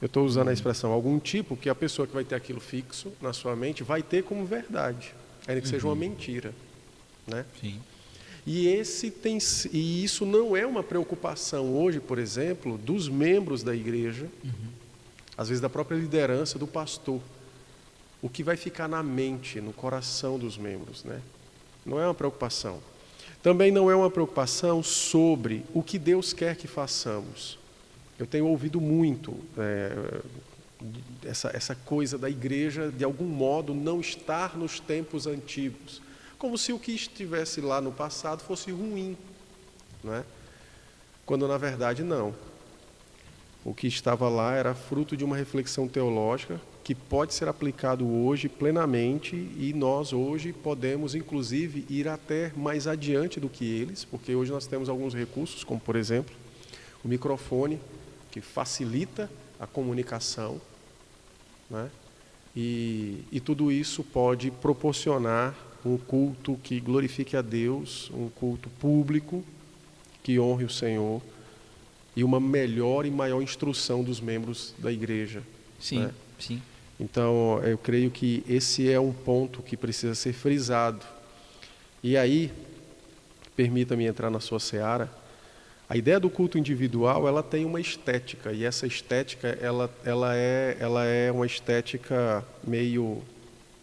Eu estou usando a expressão algum tipo, que a pessoa que vai ter aquilo fixo na sua mente vai ter como verdade, ainda que seja uma mentira, né? Sim. E isso não é uma preocupação hoje, por exemplo, dos membros da igreja, às vezes da própria liderança do pastor. O que vai ficar na mente, no coração dos membros, né? Não é uma preocupação. Também não é uma preocupação sobre o que Deus quer que façamos. Eu tenho ouvido muito essa coisa da igreja, de algum modo, não estar nos tempos antigos. Como se o que estivesse lá no passado fosse ruim, não é? Quando, na verdade, não. O que estava lá era fruto de uma reflexão teológica que pode ser aplicado hoje plenamente e nós hoje podemos, inclusive, ir até mais adiante do que eles, porque hoje nós temos alguns recursos, como, por exemplo, o microfone, que facilita a comunicação, né? E tudo isso pode proporcionar um culto que glorifique a Deus, um culto público que honre o Senhor e uma melhor e maior instrução dos membros da igreja. Sim, né? sim. Então, eu creio que esse é um ponto que precisa ser frisado. E aí, permita-me entrar na sua seara, a ideia do culto individual, ela tem uma estética, e essa estética, ela é uma estética meio...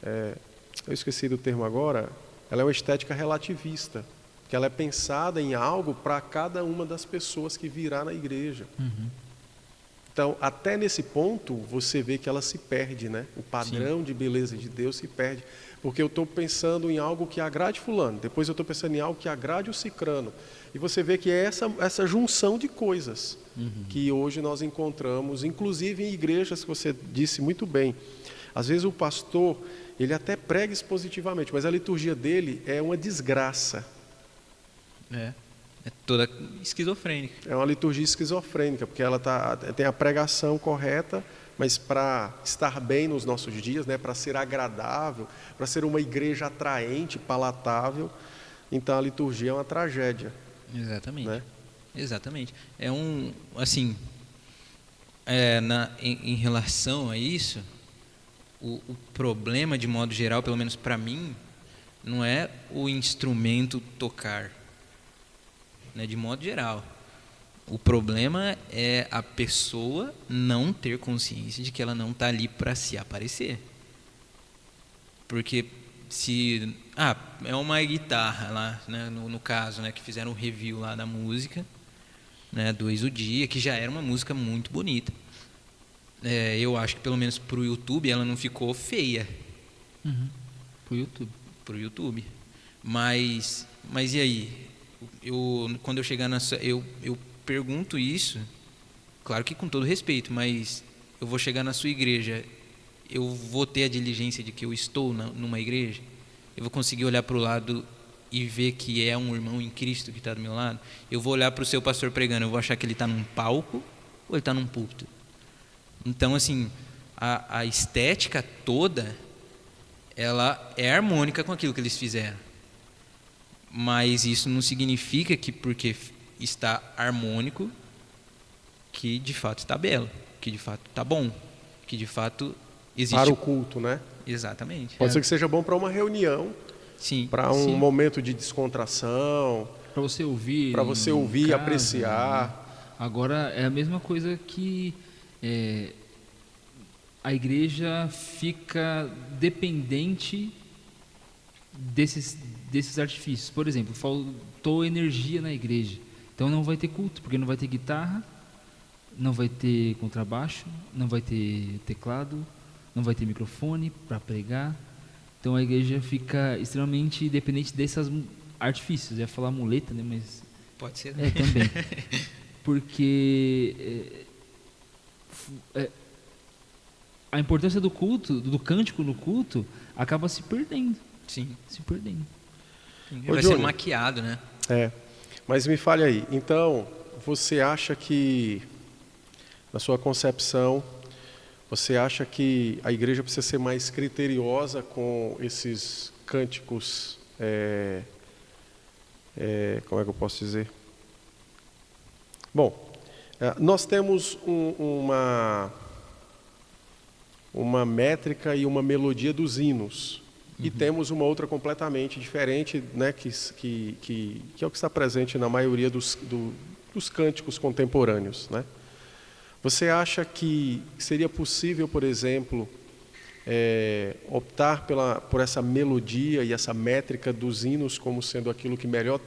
eu esqueci do termo agora, ela é uma estética relativista, que ela é pensada em algo para cada uma das pessoas que virá na igreja. Então, até nesse ponto, você vê que ela se perde, né? O padrão de beleza de Deus se perde. Porque eu estou pensando em algo que agrade fulano, depois eu estou pensando em algo que agrade o cicrano. E você vê que é essa junção de coisas que hoje nós encontramos, inclusive em igrejas, que você disse muito bem. Às vezes o pastor, ele até prega expositivamente, mas a liturgia dele é uma desgraça. É toda esquizofrênica. É uma liturgia esquizofrênica, porque ela tem a pregação correta, mas para estar bem nos nossos dias, né, para ser agradável, para ser uma igreja atraente, palatável, então a liturgia é uma tragédia. Exatamente. Né? Exatamente. Assim, em relação a isso, o problema, de modo geral, pelo menos para mim, não é o instrumento tocar, né, de modo geral. O problema é a pessoa não ter consciência de que ela não está ali para se aparecer. Porque se... é uma guitarra lá, né, no caso, né, que fizeram um review lá da música, né, do Eis o Dia, que já era uma música muito bonita. Eu acho que pelo menos para o YouTube ela não ficou feia. Pro YouTube. Mas e aí? Quando eu chegar eu pergunto isso, claro que com todo respeito, mas eu vou chegar na sua igreja, eu vou ter a diligência de que eu estou numa igreja? Eu vou conseguir olhar para o lado e ver que é um irmão em Cristo que está do meu lado? Eu vou olhar para o seu pastor pregando, eu vou achar que ele está num palco ou ele está num púlpito? Então, assim, a estética toda, ela é harmônica com aquilo que eles fizeram. Mas isso não significa que porque está harmônico, que de fato está belo, que de fato está bom, que de fato existe... Para o culto, né? Exatamente. Pode ser que seja bom para uma reunião, para um momento de descontração, para você ouvir, casa, apreciar. Né? Agora, é a mesma coisa que a igreja fica dependente desses artifícios. Por exemplo, faltou energia na igreja, então não vai ter culto, porque não vai ter guitarra, não vai ter contrabaixo, não vai ter teclado, não vai ter microfone para pregar. Então a igreja fica extremamente dependente desses artifícios. Eu ia falar muleta, né? Mas pode ser. Também. Porque a importância do culto, do cântico no culto, acaba se perdendo. Sim. Se perdendo. Vai ser maquiado, né? Mas me fale aí, então, você acha que, na sua concepção, você acha que a igreja precisa ser mais criteriosa com esses cânticos, como é que eu posso dizer? Bom, nós temos uma métrica e uma melodia dos hinos. E temos uma outra completamente diferente, né, que é o que está presente na maioria dos cânticos contemporâneos, né? Você acha que seria possível, por exemplo, optar por essa melodia e essa métrica dos hinos como sendo aquilo que melhor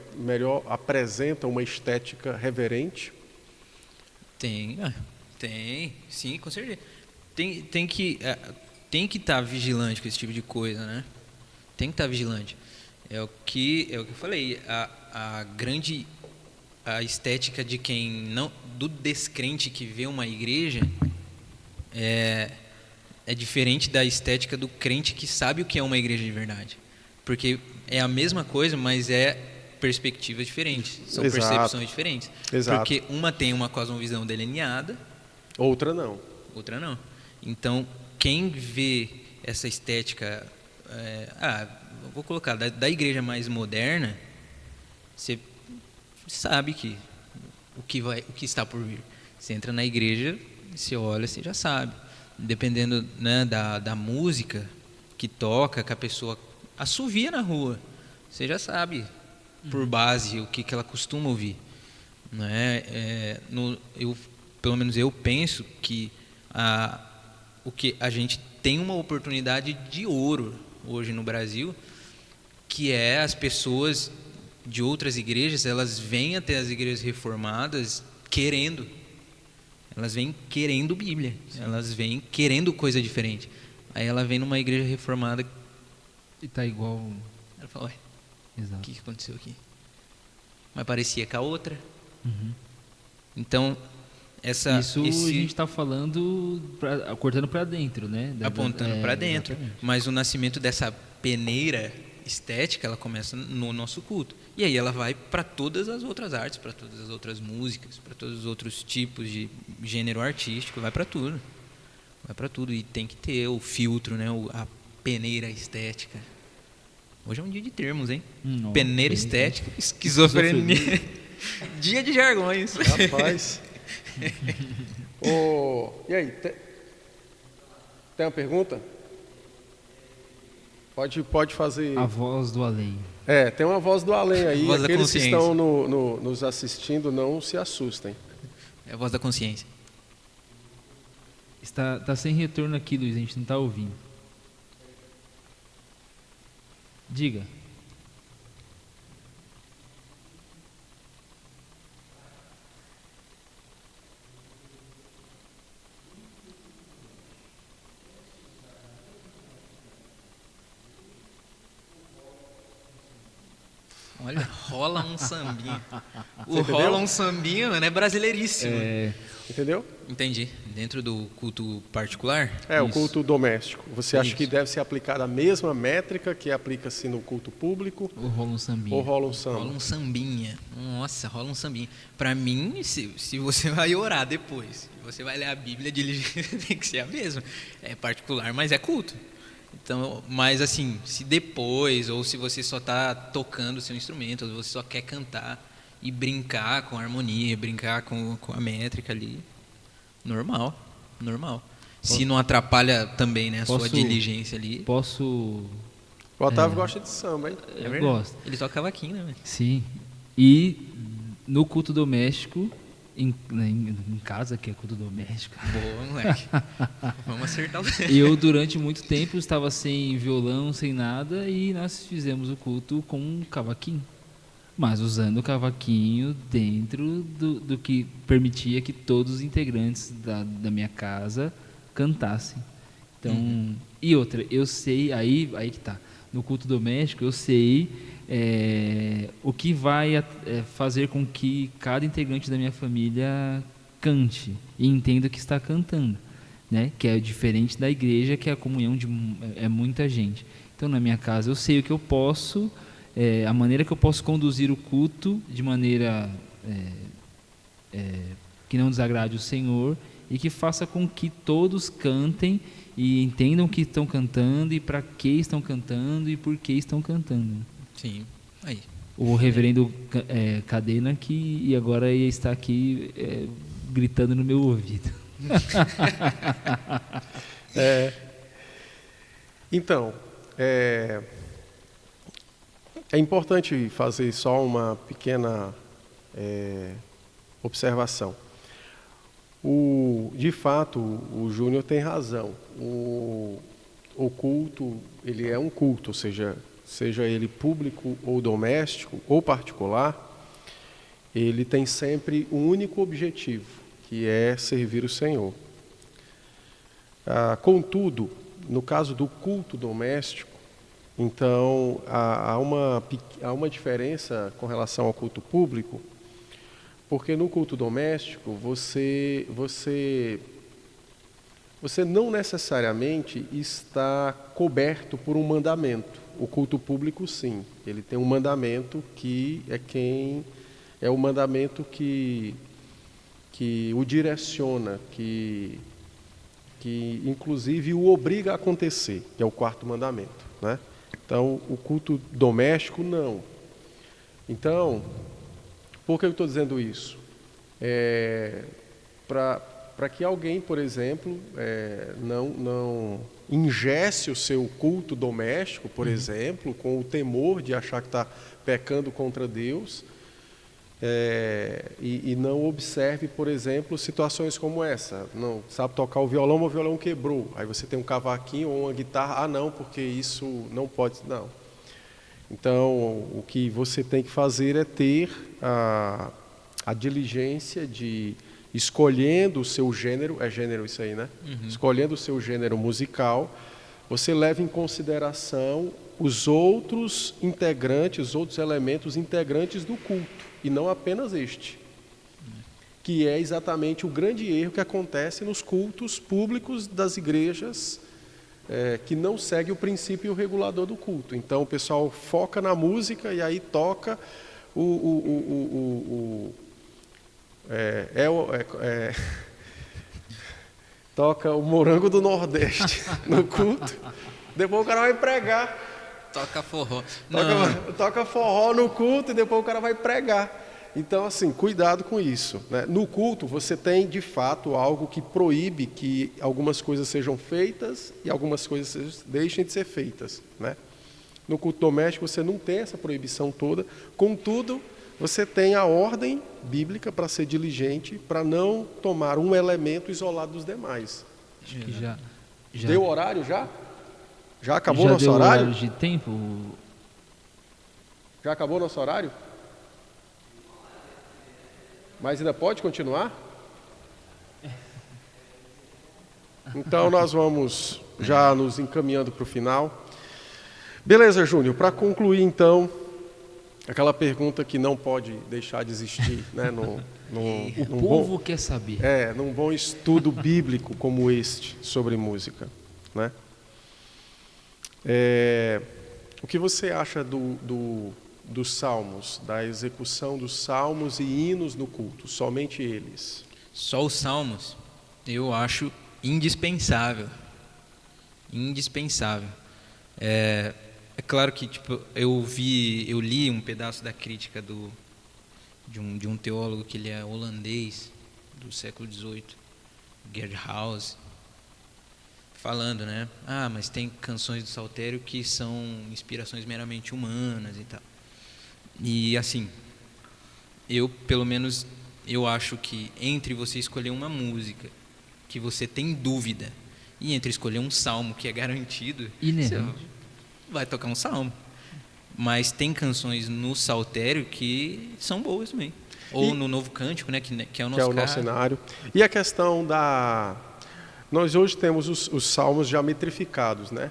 apresenta uma estética reverente? Tem, sim, com certeza. Tem que estar vigilante com esse tipo de coisa, né? Tem que estar vigilante. É o que eu falei. A estética de do descrente que vê uma igreja é diferente da estética do crente que sabe o que é uma igreja de verdade. Porque é a mesma coisa, mas é perspectivas diferentes. São percepções diferentes. Exato. Porque uma tem uma cosmovisão delineada, outra não. Então, quem vê essa estética, vou colocar, da igreja mais moderna, você sabe o que está por vir. Você entra na igreja, você olha, você já sabe. Dependendo, né, da música que toca, que a pessoa assovia na rua, você já sabe, por base, o que ela costuma ouvir. Né? Pelo menos eu penso que o que a gente tem uma oportunidade de ouro hoje no Brasil, que é as pessoas de outras igrejas, elas vêm até as igrejas reformadas querendo. Elas vêm querendo Bíblia, elas vêm querendo coisa diferente. Aí ela vem numa igreja reformada E tá igual. ela fala, ué, o Exato. que aconteceu aqui? Mas parecia com a outra. Uhum. Então, Isso a gente está falando, cortando para dentro, né? Apontando para dentro. Exatamente. Mas o nascimento dessa peneira estética, ela começa no nosso culto. E aí ela vai para todas as outras artes, para todas as outras músicas, para todos os outros tipos de gênero artístico, vai para tudo. Vai para tudo. E tem que ter o filtro, né? A peneira estética. Hoje é um dia de termos, hein? Peneira estética, esquizofrenia. Dia de jargões. Rapaz. E aí, tem uma pergunta? Pode fazer. A voz do além. Tem uma voz do além aí. Voz da Aqueles que consciência. estão nos assistindo, não se assustem. É a voz da consciência. Tá sem retorno aqui, Luiz, a gente não está ouvindo. Diga. Olha, rola um sambinha. O Você entendeu? rola um sambinha, mano, é brasileiríssimo. Entendeu? Entendi. Dentro do culto particular? O Isso. culto doméstico. Você acha Isso. que deve ser aplicada a mesma métrica que aplica-se no culto público? Ou rola um sambinha? Ou rola um samba? Rola um sambinha. Nossa, rola um sambinha. Pra mim, se você vai orar depois, se você vai ler a Bíblia, a diligência tem que ser a mesma. É particular, mas é culto. Então, mas assim, se depois, ou se você só está tocando o seu instrumento, ou você só quer cantar e brincar com a harmonia, brincar com a métrica ali, normal. Se não atrapalha também, né, a sua Posso- É diligência ali. Posso. O Otávio gosta de samba, hein? É Eu verdade. gosto. Ele toca cavaquinho, né, velho? Sim. E no culto doméstico, em casa, que é culto doméstico, Boa, moleque. Vamos acertar o... eu durante muito tempo estava sem violão, sem nada, e nós fizemos o culto com um cavaquinho. Mas usando o cavaquinho dentro do que permitia que todos os integrantes da minha casa cantassem. Então, e outra, eu sei, aí que tá. No culto doméstico, eu sei o que vai fazer com que cada integrante da minha família cante e entenda que está cantando, né? Que é diferente da igreja, que é a comunhão de muita gente. Então, na minha casa, eu sei o que eu posso, a maneira que eu posso conduzir o culto de maneira que não desagrade o Senhor e que faça com que todos cantem e entendam o que estão cantando e para que estão cantando e por que estão cantando. Sim, aí. O reverendo Cadena que agora está aqui gritando no meu ouvido. Então, é importante fazer só uma pequena observação. De fato, o Júnior tem razão. O culto, ele é um culto, ou seja ele público ou doméstico ou particular, ele tem sempre um único objetivo, que é servir o Senhor. Contudo, no caso do culto doméstico, então há uma diferença com relação ao culto público, porque no culto doméstico você não necessariamente está coberto por um mandamento. O culto público, sim, ele tem um mandamento que é o mandamento que o direciona, que inclusive o obriga a acontecer, que é o quarto mandamento, né? Então, o culto doméstico, não. Então, por que eu estou dizendo isso? Para que alguém, por exemplo, não ingesse o seu culto doméstico, por exemplo, com o temor de achar que está pecando contra Deus, e não observe, por exemplo, situações como essa. Não sabe tocar o violão, mas o violão quebrou. Aí você tem um cavaquinho ou uma guitarra. Não, porque isso não pode. Não. Então, o que você tem que fazer é ter a diligência de escolhendo o seu gênero, é gênero isso aí, né? Escolhendo o seu gênero musical, você leva em consideração os outros integrantes, os outros elementos integrantes do culto, e não apenas este, que é exatamente o grande erro que acontece nos cultos públicos das igrejas, que não segue o princípio regulador do culto. Então o pessoal foca na música e aí toca toca o Morango do Nordeste no culto, depois o cara vai pregar. Toca forró. Toca forró no culto e depois o cara vai pregar. Então, assim, cuidado com isso, né? No culto, você tem, de fato, algo que proíbe que algumas coisas sejam feitas e algumas coisas deixem de ser feitas, né? No culto doméstico, você não tem essa proibição toda. Contudo, você tem a ordem bíblica para ser diligente, para não tomar um elemento isolado dos demais. Acho que já Deu horário já? Já acabou já nosso deu horário? de tempo? Já acabou nosso horário? Mas ainda pode continuar? Então nós vamos já nos encaminhando para o final. Beleza, Júnior, para concluir então, aquela pergunta que não pode deixar de existir, né, O povo quer saber. num bom estudo bíblico como este sobre música, né? O que você acha dos salmos, da execução dos salmos e hinos no culto, somente eles? Só os salmos, eu acho indispensável. Indispensável. É claro que tipo, eu li um pedaço da crítica de um teólogo que ele é holandês, do século XVIII, Gerd Hause, falando, né? Mas tem canções do saltério que são inspirações meramente humanas e tal. E assim, pelo menos, eu acho que entre você escolher uma música que você tem dúvida e entre escolher um salmo que é garantido, você vai tocar um salmo. Mas tem canções no saltério que são boas também. Ou no Novo Cântico, né, que é o nosso cenário. E a questão nós hoje temos os salmos já metrificados, né?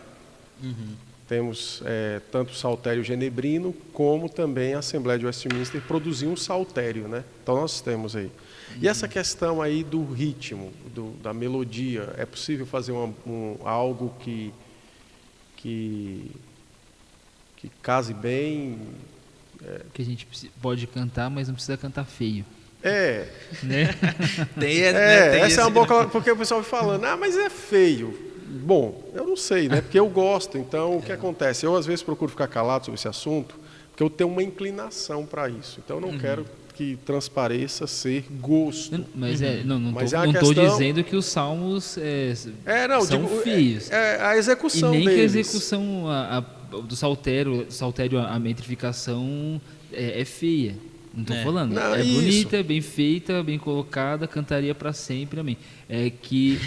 Temos tanto o saltério genebrino, como também a Assembleia de Westminster produziu um saltério, né? Então nós temos aí. E essa questão aí do ritmo, da melodia, é possível fazer algo que case bem? Que a gente pode cantar, mas não precisa cantar feio. Né? Tem essa é uma boa, porque o pessoal vai falando, mas é feio. Bom, eu não sei, né? Porque eu gosto. Então, o que acontece? Eu, às vezes, procuro ficar calado sobre esse assunto, porque eu tenho uma inclinação para isso. Então, eu não quero que transpareça ser gosto. Mas não estou dizendo que os salmos são feios. A execução deles. E nem deles. que a execução do saltério, a metrificação é feia. Não estou falando. Não, é bonita, bem feita, bem colocada, cantaria para sempre, amém. É que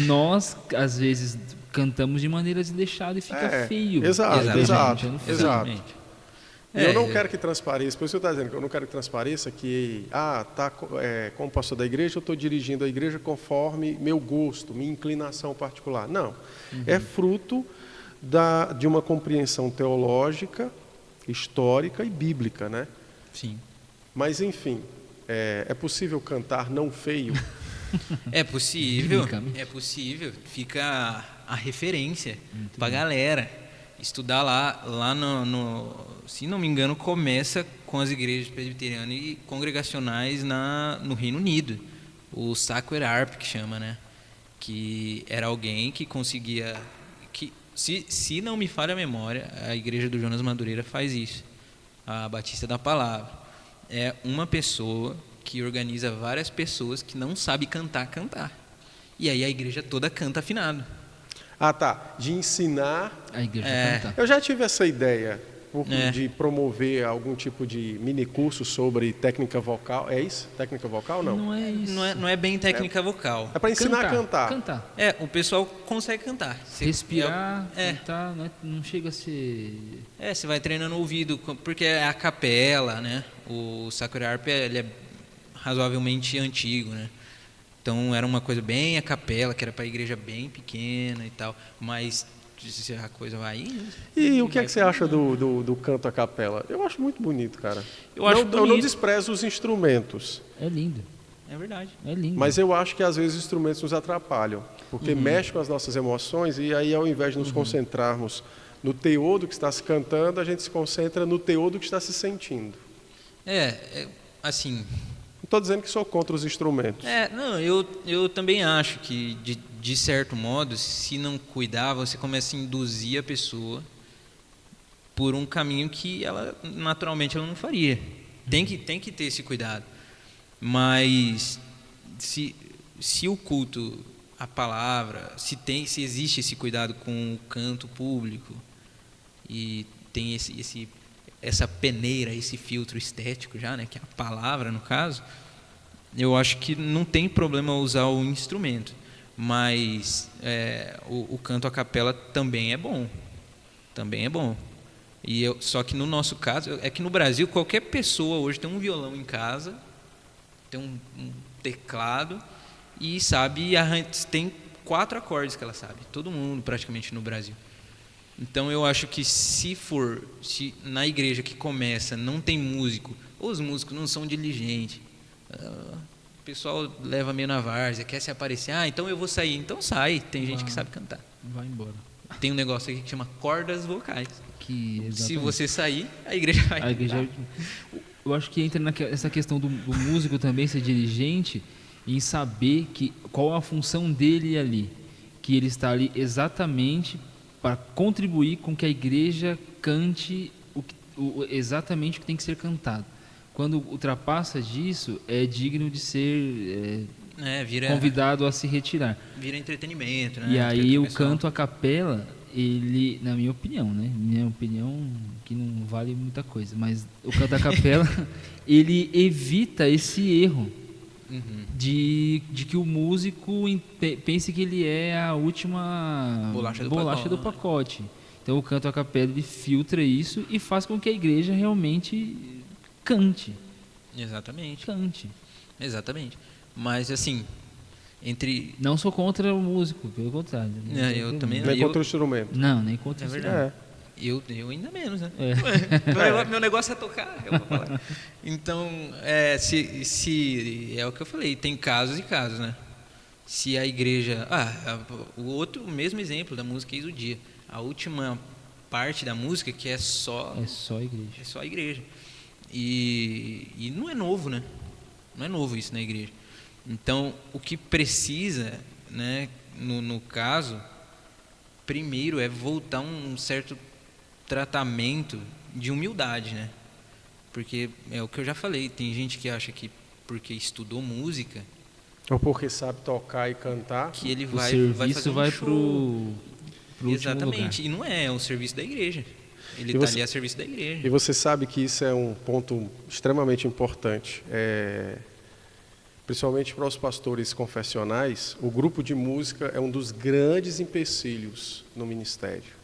nós, às vezes, cantamos de maneira desleixada e fica feio. Exato. Eu não eu... quero que transpareça, por isso eu estou dizendo que eu não quero que transpareça que, como pastor da igreja, eu estou dirigindo a igreja conforme meu gosto, minha inclinação particular. Não, é fruto de uma compreensão teológica, histórica e bíblica, né? Sim. Mas, enfim, é possível cantar não feio? É possível, fica a referência para a galera. Estudar lá se não me engano, começa com as igrejas presbiterianas e congregacionais no Reino Unido. O Sacred Harp, que chama, né? Que era alguém que conseguia... Se não me falha a memória, a igreja do Jonas Madureira faz isso. A Batista da Palavra. É uma pessoa que organiza várias pessoas que não sabem cantar. E aí a igreja toda canta afinado. De ensinar a igreja cantar. Eu já tive essa ideia de promover algum tipo de mini curso sobre técnica vocal. É isso? Técnica vocal, não? Não é isso. Não é bem técnica vocal. É para ensinar a cantar. O pessoal consegue cantar. Respirar, cantar, não chega a ser... Você vai treinando o ouvido, porque é a capela, né? O Sacred Harp, ele é razoavelmente antigo, né? Então era uma coisa bem a capela, que era para a igreja bem pequena e tal, mas se a coisa vai indo. E o que é que você acha do canto a capela? Eu acho muito bonito, cara. Eu acho Eu não bonito. desprezo os instrumentos, É lindo, É verdade. é lindo. mas eu acho que às vezes os instrumentos nos atrapalham, porque mexem com as nossas emoções e aí ao invés de nos concentrarmos no teor do que está se cantando, a gente se concentra no teor do que está se sentindo. Assim, Não estou dizendo que sou contra os instrumentos. não, eu também acho que, de certo modo, se não cuidar, você começa a induzir a pessoa por um caminho que ela, naturalmente, ela não faria. Tem que ter esse cuidado. Mas, se o culto, a palavra, se existe esse cuidado com o canto público, e tem essa peneira, esse filtro estético já, né, que é a palavra no caso, eu acho que não tem problema usar o instrumento, mas o canto a capela também é bom, só que no nosso caso, é que no Brasil qualquer pessoa hoje tem um violão em casa, tem um teclado e tem 4 acordes que ela sabe, todo mundo praticamente no Brasil. Então eu acho que se na igreja que começa não tem músico, ou os músicos não são diligentes, o pessoal leva meio na várzea, quer se aparecer, então eu vou sair, então sai, tem gente que sabe cantar. Vai embora. Tem um negócio aqui que chama cordas vocais. Que, Se você sair, a igreja vai a igreja, eu acho que entra essa questão do músico também ser diligente em saber qual a função dele ali, que ele está ali exatamente para contribuir com que a igreja cante exatamente o que tem que ser cantado. Quando ultrapassa disso, é digno de ser convidado a se retirar. Vira entretenimento, né? E aí o canto a capela, ele, na minha opinião, né? Minha opinião que não vale muita coisa, mas o canto a capela, ele evita esse erro. Uhum. De que o músico pense que ele é a última bolacha do pacote. Então o canto a capela ele filtra isso e faz com que a igreja realmente cante. Exatamente. Cante. Exatamente. Mas assim, não sou contra o músico, pelo contrário. Eu também não é contra o instrumento. Não, nem contra o instrumento. Verdade. Eu ainda menos, né? Meu negócio é tocar, eu vou falar. Então, se é o que eu falei, tem casos e casos, né? Se a igreja... o mesmo exemplo da música Eis o Dia. A última parte da música que é só... É só a igreja. É só a igreja. E não é novo, né? Não é novo isso na igreja. Então, o que precisa, né, no caso, primeiro é voltar um certo tratamento de humildade, né? Porque é o que eu já falei, tem gente que acha que porque estudou música ou porque sabe tocar e cantar, o que ele serviço vai pro exatamente, e não é o serviço da igreja. Ele está ali a serviço da igreja. E você sabe que isso é um ponto extremamente importante. Principalmente para os pastores confessionais, o grupo de música é um dos grandes empecilhos no ministério.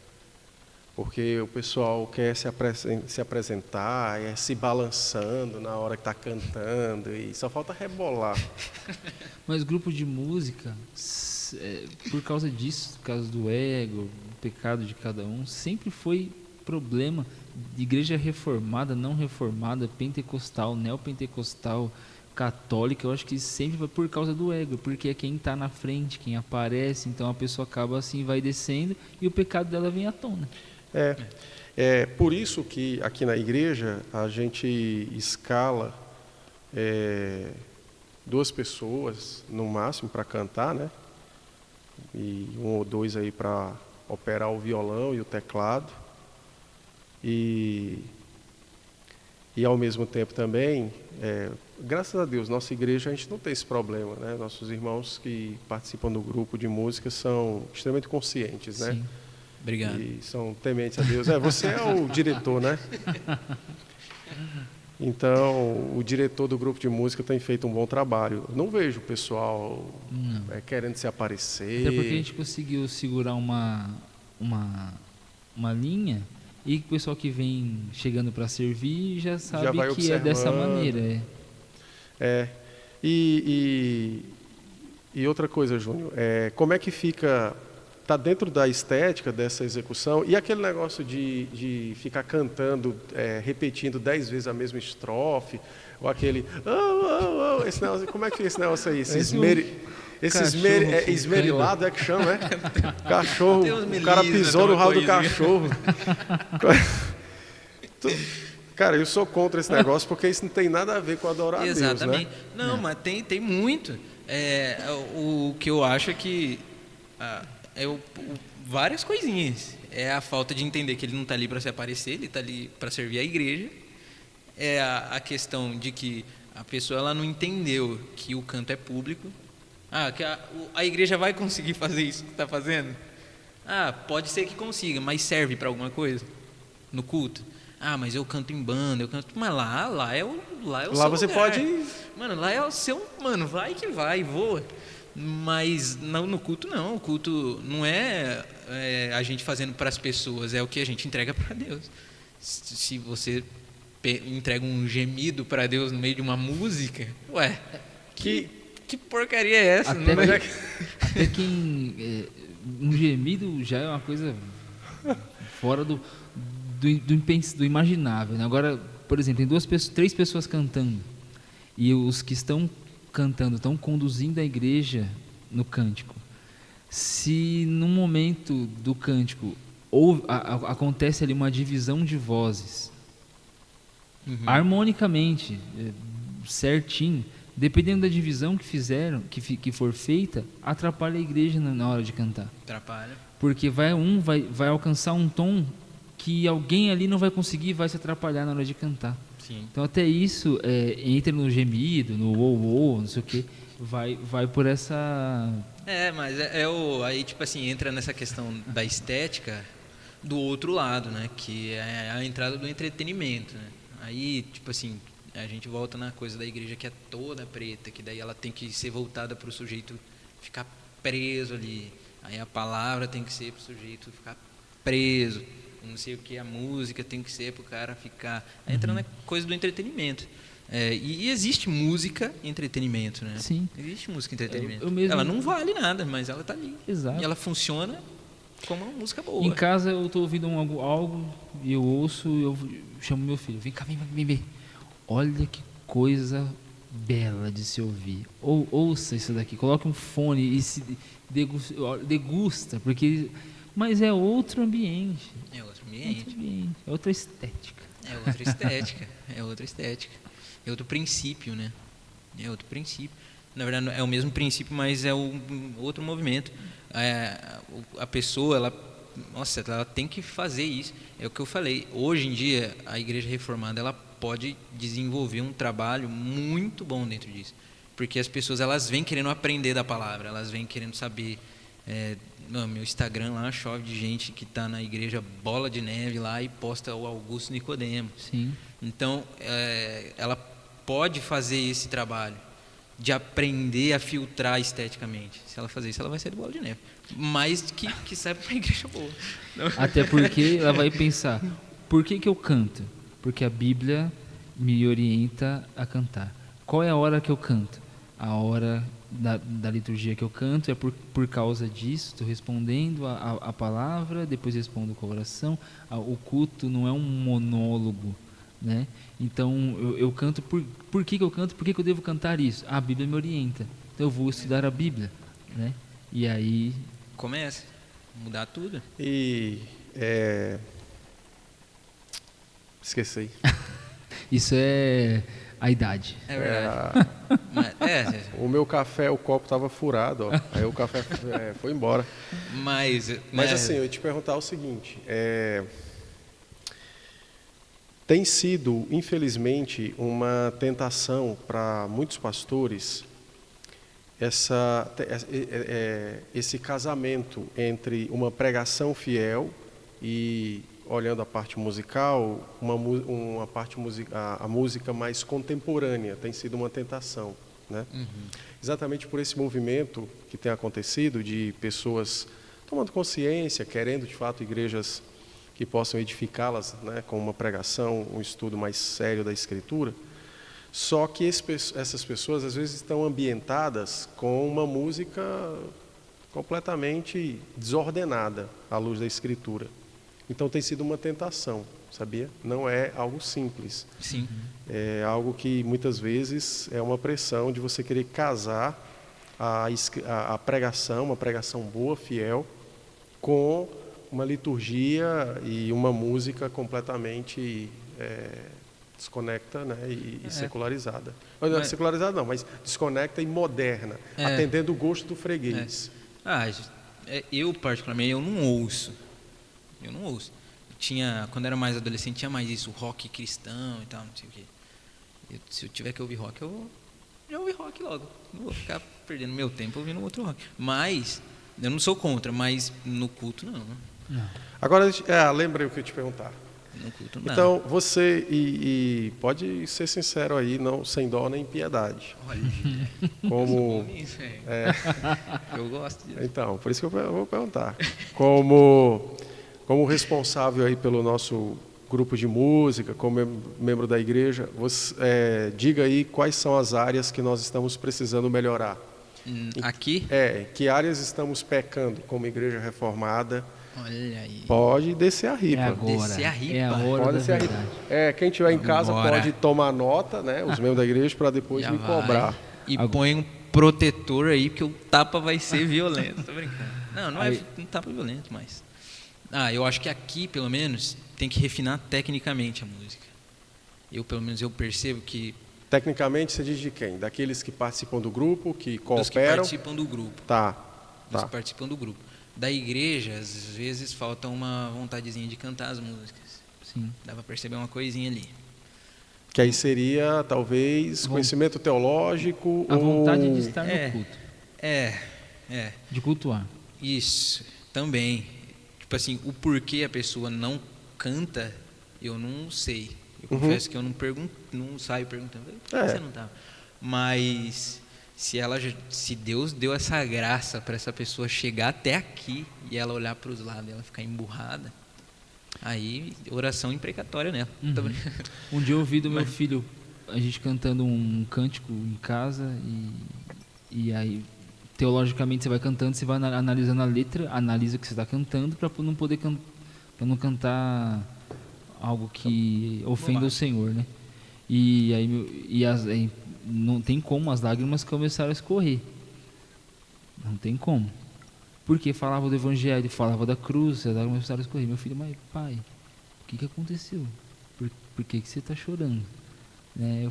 Porque o pessoal quer se apresentar, se balançando na hora que está cantando, e só falta rebolar. Mas grupo de música, por causa disso, por causa do ego, do pecado de cada um, sempre foi problema de igreja reformada, não reformada, pentecostal, neopentecostal, católica. Eu acho que sempre foi por causa do ego, porque é quem está na frente, quem aparece, então a pessoa acaba assim, vai descendo e o pecado dela vem à tona. É por isso que aqui na igreja a gente escala 2 pessoas no máximo para cantar, né? E 1 ou 2 aí para operar o violão e o teclado. E ao mesmo tempo também, graças a Deus, nossa igreja a gente não tem esse problema, né? Nossos irmãos que participam do grupo de música são extremamente conscientes, né? Sim. Obrigado. E são tementes a Deus. Você é o diretor, né? Então, o diretor do grupo de música tem feito um bom trabalho. Eu não vejo o pessoal querendo se aparecer. Até porque a gente conseguiu segurar uma linha e o pessoal que vem chegando para servir já sabe que é dessa maneira. E, e outra coisa, Júnior, como é que fica, está dentro da estética dessa execução, e aquele negócio de ficar cantando, repetindo 10 vezes a mesma estrofe, ou aquele, esse negócio, como é que é esse negócio aí? Esmerilado é que chama, é? Cachorro, o cara pisou no rabo do cachorro. Cara, eu sou contra esse negócio porque isso não tem nada a ver com adorar a Deus, né? Exatamente. Não, mas tem muito. O que eu acho é que várias coisinhas. É a falta de entender que ele não está ali para se aparecer, ele está ali para servir a igreja. É a questão de que a pessoa ela não entendeu que o canto é público. Que a igreja vai conseguir fazer isso que está fazendo? Pode ser que consiga, mas serve para alguma coisa no culto? Mas eu canto em banda, mas lá é o lá seu você lugar. pode... Mano, lá é o seu... Mano, vai que vai, voa. Mas no culto não. O culto não é a gente fazendo para as pessoas, é o que a gente entrega para Deus. Se você entrega um gemido para Deus no meio de uma música, que porcaria é essa? Até um gemido já é uma coisa fora do imaginável, né? Agora, por exemplo, tem 3 pessoas cantando e os que estão cantando estão conduzindo a igreja no cântico. Se no momento do cântico acontece ali uma divisão de vozes, harmonicamente, certinho, dependendo da divisão que fizeram, que for feita, atrapalha a igreja na hora de cantar. Atrapalha. Porque vai alcançar um tom que alguém ali não vai conseguir, vai se atrapalhar na hora de cantar. Sim. Então até isso entra no gemido, no ou, não sei o que, vai por essa... Mas aí tipo assim, entra nessa questão da estética do outro lado, né? Que é a entrada do entretenimento, né? Aí, tipo assim, a gente volta na coisa da igreja que é toda preta, que daí ela tem que ser voltada para o sujeito ficar preso ali. Aí a palavra tem que ser para o sujeito ficar preso. Não sei o que, a música tem que ser para o cara ficar... Entra na coisa do entretenimento. E existe música entretenimento, né? Sim. Existe música entretenimento. Mesmo... Ela não vale nada, mas ela está ali. Exato. E ela funciona como uma música boa. Em casa eu estou ouvindo algo e eu ouço, eu chamo meu filho. Vem cá, vem ver. Olha que coisa bela de se ouvir. Ouça isso daqui. Coloque um fone e se degusta, porque... Mas é outro ambiente. É outro ambiente. É outra estética. É outra estética. É outro princípio, né? É outro princípio. Na verdade, é o mesmo princípio, mas é outro movimento. A pessoa, ela tem que fazer isso. É o que eu falei. Hoje em dia, a Igreja Reformada, ela pode desenvolver um trabalho muito bom dentro disso. Porque as pessoas, elas vêm querendo aprender da palavra, elas vêm querendo saber... No meu Instagram lá chove de gente que está na igreja Bola de Neve lá e posta o Augusto Nicodemo. Sim. Então, ela pode fazer esse trabalho de aprender a filtrar esteticamente. Se ela fazer isso, ela vai sair do Bola de Neve. Mas que serve para a igreja boa. Até porque ela vai pensar, por que eu canto? Porque a Bíblia me orienta a cantar. Qual é a hora que eu canto? A hora da liturgia que eu canto é por causa disso. Estou respondendo a palavra, depois respondo com a oração. O culto não é um monólogo, né? Então eu canto por que eu canto? Por que eu devo cantar isso? A Bíblia me orienta, então eu vou estudar a Bíblia, né? E aí começa a mudar tudo. Esqueci. Isso é a idade. É verdade. O meu café, o copo estava furado, ó. Aí o café foi embora. Mas assim, eu ia te perguntar o seguinte: tem sido, infelizmente, uma tentação para muitos pastores esse casamento entre uma pregação fiel e, olhando a parte musical, uma parte a música mais contemporânea tem sido uma tentação, né? Exatamente por esse movimento que tem acontecido de pessoas tomando consciência, querendo de fato igrejas que possam edificá-las, né, com uma pregação, um estudo mais sério da Escritura. Só que essas pessoas às vezes estão ambientadas com uma música completamente desordenada à luz da Escritura. Então tem sido uma tentação, sabia? Não é algo simples. Sim. É algo que muitas vezes é uma pressão de você querer casar a pregação, uma pregação boa, fiel, com uma liturgia e uma música completamente desconecta, né, e secularizada. Não, secularizada não, mas desconecta e moderna, atendendo o gosto do freguês. Eu particularmente, eu não ouço. Quando era mais adolescente, tinha mais isso, rock cristão e tal, não sei o quê. Se eu tiver que ouvir rock, eu já ouvi rock logo. Não vou ficar perdendo meu tempo ouvindo outro rock. Mas, eu não sou contra, mas no culto não. Agora, lembrei o que eu ia te perguntar. No culto não. Então, você, e pode ser sincero aí, não, sem dó nem piedade. Olha, como eu gosto disso. Então, por isso que eu vou perguntar. Como responsável aí pelo nosso grupo de música, como membro da igreja, você, diga aí quais são as áreas que nós estamos precisando melhorar. Aqui? Que áreas estamos pecando como igreja reformada. Olha aí. Pode descer a ripa. É agora. Descer a ripa. É a hora Pode da descer a verdade. ripa. Quem estiver em casa pode tomar nota, né? Os membros da igreja, para depois Já me cobrar. E põe um protetor aí, porque o tapa vai ser violento. Tô brincando. Não é um tapa violento, mas... eu acho que aqui, pelo menos, tem que refinar tecnicamente a música. Pelo menos, eu percebo que... Tecnicamente, você diz de quem? Daqueles que participam do grupo, que cooperam? Dos que participam do grupo. Tá. Dos que participam do grupo. Da igreja, às vezes, falta uma vontadezinha de cantar as músicas. Sim. Dá para perceber uma coisinha ali. Que aí seria, talvez, conhecimento teológico A vontade de estar no culto. De cultuar. Isso, também. Tipo assim, o porquê a pessoa não canta, eu não sei. Eu confesso que eu não saio perguntando, por que você não tá? Mas se Deus deu essa graça para essa pessoa chegar até aqui e ela olhar para os lados e ela ficar emburrada, aí oração imprecatória nela. Um dia eu ouvi do meu filho, a gente cantando um cântico em casa e aí teologicamente você vai cantando, você vai analisando a letra, analisa o que você está cantando para não poder para não cantar algo que ofenda o Senhor, né? E aí não tem como, as lágrimas começaram a escorrer. Não tem como. Porque falava do evangelho, falava da cruz, as lágrimas começaram a escorrer. Meu filho, mas pai, o que aconteceu? Por que você está chorando? Eu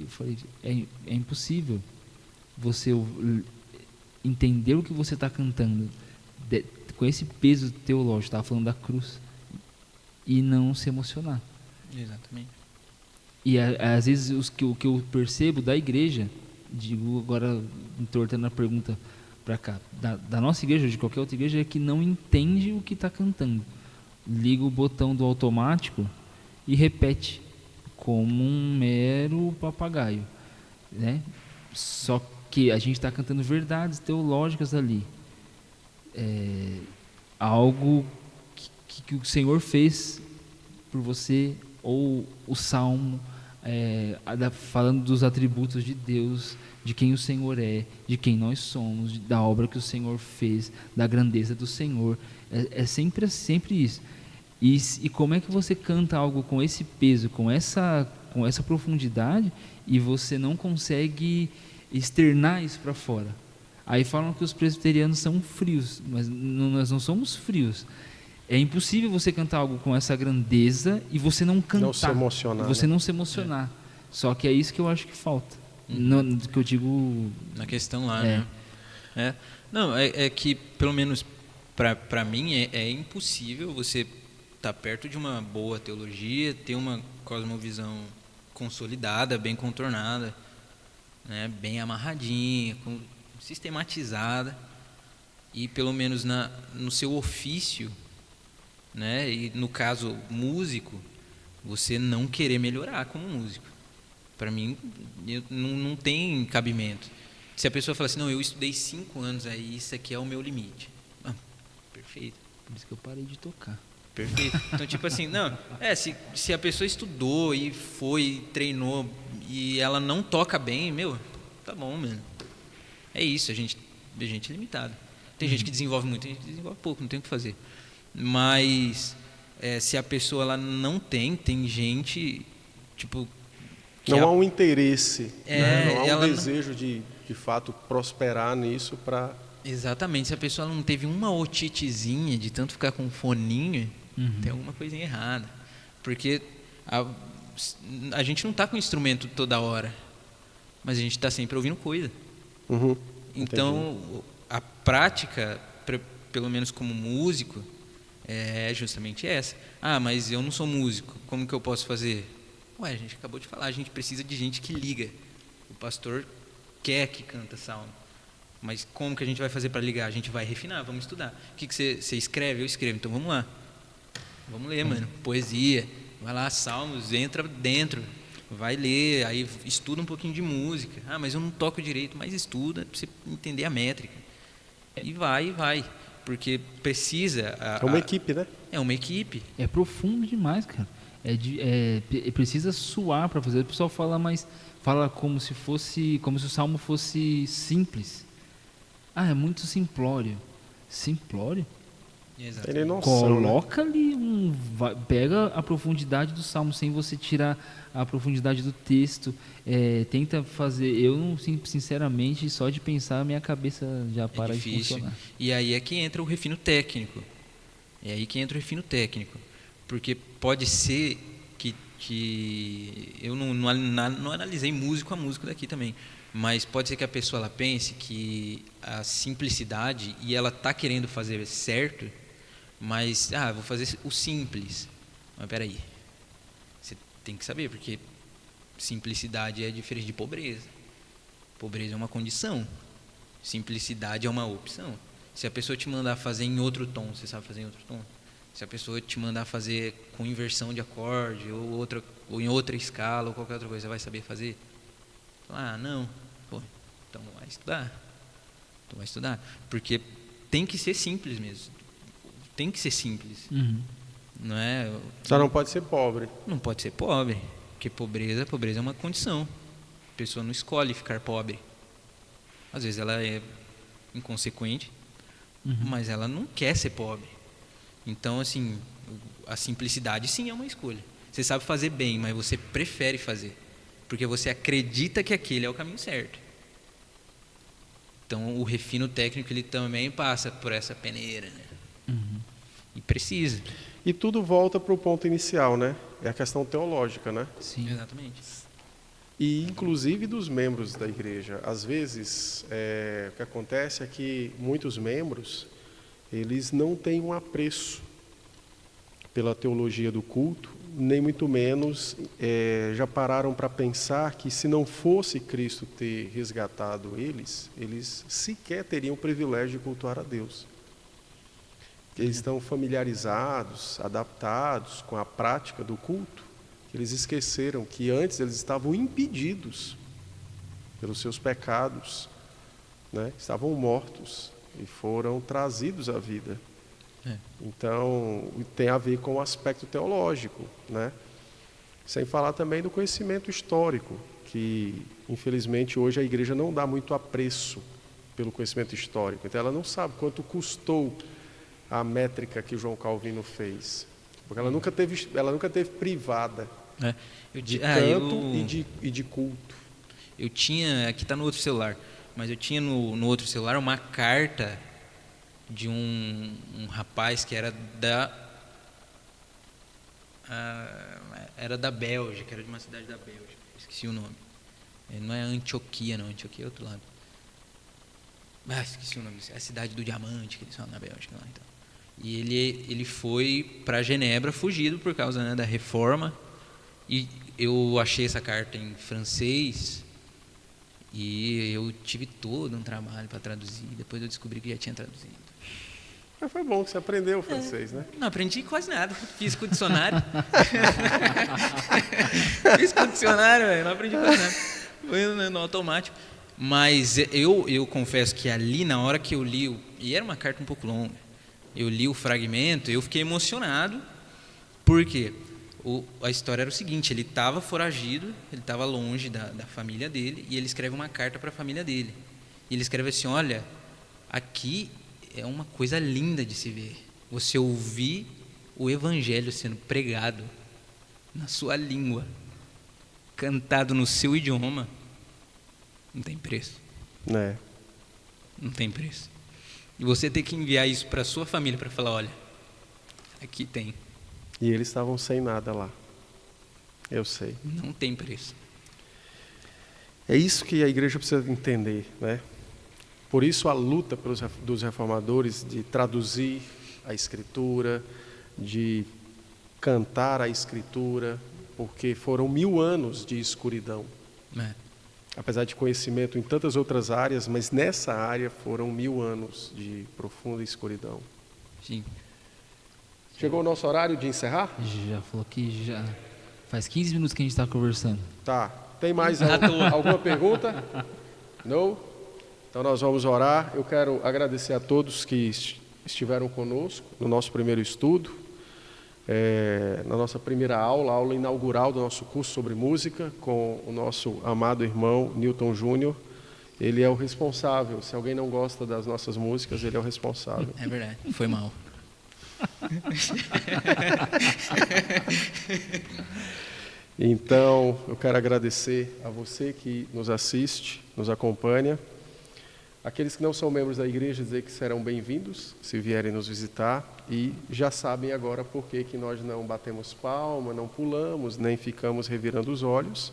falei, é impossível você entender o que você está cantando com esse peso teológico, estava falando da cruz, e não se emocionar. Exatamente. E às vezes o que eu percebo da igreja, digo agora entortando a pergunta para cá, da nossa igreja ou de qualquer outra igreja, é que não entende o que está cantando. Liga o botão do automático e repete como um mero papagaio, né? Só que a gente está cantando verdades teológicas ali, algo que o Senhor fez por você, ou o salmo falando dos atributos de Deus, de quem o Senhor é, de quem nós somos, da obra que o Senhor fez, da grandeza do Senhor, é sempre isso. E como é que você canta algo com esse peso, com essa profundidade, e você não consegue externar isso para fora? Aí falam que os presbiterianos são frios, mas nós não somos frios. É impossível você cantar algo com essa grandeza e você não cantar. Não se emocionar. Você não se emocionar. Só que é isso que eu acho que falta. Que eu digo... Na questão lá, né? Não, é que, pelo menos para mim, é impossível você estar perto de uma boa teologia, ter uma cosmovisão consolidada, bem contornada, né, bem amarradinha, sistematizada, e pelo menos no seu ofício, né, e no caso músico, você não querer melhorar como músico. Para mim, não tem cabimento. Se a pessoa fala assim, não, eu estudei 5 anos, aí isso aqui é o meu limite. Perfeito. Por isso que eu parei de tocar. Perfeito. Então, tipo assim, não, se a pessoa estudou e foi, treinou e ela não toca bem, tá bom, mano. É isso, a gente é limitado. Tem gente que desenvolve muito, tem gente que desenvolve pouco, não tem o que fazer. Mas se a pessoa ela não tem gente, tipo... Não há um interesse, né? Não há um ela desejo de fato, prosperar nisso para... Exatamente, se a pessoa não teve uma otitezinha de tanto ficar com um foninho, tem alguma coisinha errada. Porque a gente não está com o instrumento toda hora, mas a gente está sempre ouvindo coisa. Então, a prática, pelo menos como músico, é justamente essa. Ah, mas eu não sou músico, como que eu posso fazer? Ué, a gente acabou de falar, a gente precisa de gente que liga. O pastor quer que canta salmo. Mas como que a gente vai fazer para ligar? A gente vai refinar, vamos estudar. O que você escreve? Eu escrevo. Então vamos lá. Vamos ler, mano. Poesia. Vai lá, salmos, entra dentro. Vai ler, aí estuda um pouquinho de música. Ah, mas eu não toco direito. Mas estuda para você entender a métrica. E vai. Porque precisa... É uma equipe, né? É uma equipe. É profundo demais, cara. Precisa suar para fazer. O pessoal fala como se o salmo fosse simples. É muito simplório. Simplório? Tem noção, Coloca ali pega a profundidade do salmo sem você tirar a profundidade do texto. Tenta fazer. Eu não, sinceramente, só de pensar a minha cabeça já para de funcionar. E aí é que entra o refino técnico. Porque pode ser que eu não analisei músico a músico daqui também, mas pode ser que a pessoa ela pense que a simplicidade, e ela está querendo fazer certo, mas vou fazer o simples. Mas peraí, você tem que saber, porque simplicidade é diferente de pobreza. Pobreza é uma condição, simplicidade é uma opção. Se a pessoa te mandar fazer em outro tom, você sabe fazer em outro tom? Se a pessoa te mandar fazer com inversão de acorde ou em outra escala ou qualquer outra coisa, você vai saber fazer? Não. Então vai estudar. Porque tem que ser simples mesmo. Tem que ser simples. Não é? Só não pode ser pobre. Não pode ser pobre. Porque pobreza é uma condição. A pessoa não escolhe ficar pobre. Às vezes ela é inconsequente, mas ela não quer ser pobre. Então, assim, a simplicidade sim é uma escolha. Você sabe fazer bem, mas você prefere fazer, porque você acredita que aquele é o caminho certo. Então, o refino técnico ele também passa por essa peneira, né? E precisa. E tudo volta para o ponto inicial, né? É a questão teológica, né? Sim, exatamente. E inclusive dos membros da igreja. Às vezes, o que acontece é que muitos membros eles não têm um apreço pela teologia do culto, nem muito menos já pararam para pensar que se não fosse Cristo ter resgatado eles sequer teriam o privilégio de cultuar a Deus. Eles estão familiarizados, adaptados com a prática do culto, eles esqueceram que antes eles estavam impedidos pelos seus pecados, né? Estavam mortos e foram trazidos à vida. Então, tem a ver com o aspecto teológico, né? Sem falar também do conhecimento histórico, que infelizmente hoje a igreja não dá muito apreço pelo conhecimento histórico. Então ela não sabe quanto custou a métrica que João Calvino fez, porque ela nunca teve privada de canto e de culto. Eu tinha, aqui está no outro celular, mas eu tinha no outro celular uma carta de um rapaz que era da Bélgica, era de uma cidade da Bélgica, esqueci o nome. Não é Antioquia, não, Antioquia é outro lado. Esqueci o nome, é a cidade do diamante, que eles falam na Bélgica lá, então. E ele foi para Genebra fugido por causa, né, da reforma, e eu achei essa carta em francês e eu tive todo um trabalho para traduzir, depois eu descobri que já tinha traduzido. Mas foi bom que você aprendeu o francês, né? Não aprendi quase nada, fiz com o dicionário. Fiz com o dicionário, velho, não aprendi quase nada. Foi no automático. Mas eu confesso que ali, na hora que eu li, e era uma carta um pouco longa, eu li o fragmento, eu fiquei emocionado, porque a história era o seguinte: ele estava foragido, ele estava longe da família dele, e ele escreve uma carta para a família dele. E ele escreve assim: olha, aqui é uma coisa linda de se ver. Você ouvir o evangelho sendo pregado na sua língua, cantado no seu idioma, não tem preço. É. Não tem preço. E você ter que enviar isso para sua família para falar: olha, aqui tem. E eles estavam sem nada lá. Eu sei. Não tem preço. É isso que a igreja precisa entender, né? Por isso a luta dos reformadores de traduzir a Escritura, de cantar a Escritura, porque foram 1000 anos de escuridão. É. Apesar de conhecimento em tantas outras áreas, mas nessa área foram 1000 anos de profunda escuridão. Sim. Chegou o nosso horário de encerrar? Já falou que já faz 15 minutos que a gente está conversando. Tá. Tem mais alguma pergunta? Não? Então nós vamos orar. Eu quero agradecer a todos que estiveram conosco no nosso primeiro estudo, na nossa primeira aula, a aula inaugural do nosso curso sobre música, com o nosso amado irmão Newton Júnior. Ele é o responsável. Se alguém não gosta das nossas músicas, ele é o responsável. É verdade, foi mal. Então, eu quero agradecer a você que nos assiste, nos acompanha. Aqueles que não são membros da igreja, dizer que serão bem-vindos se vierem nos visitar, e já sabem agora por que nós não batemos palma, não pulamos, nem ficamos revirando os olhos,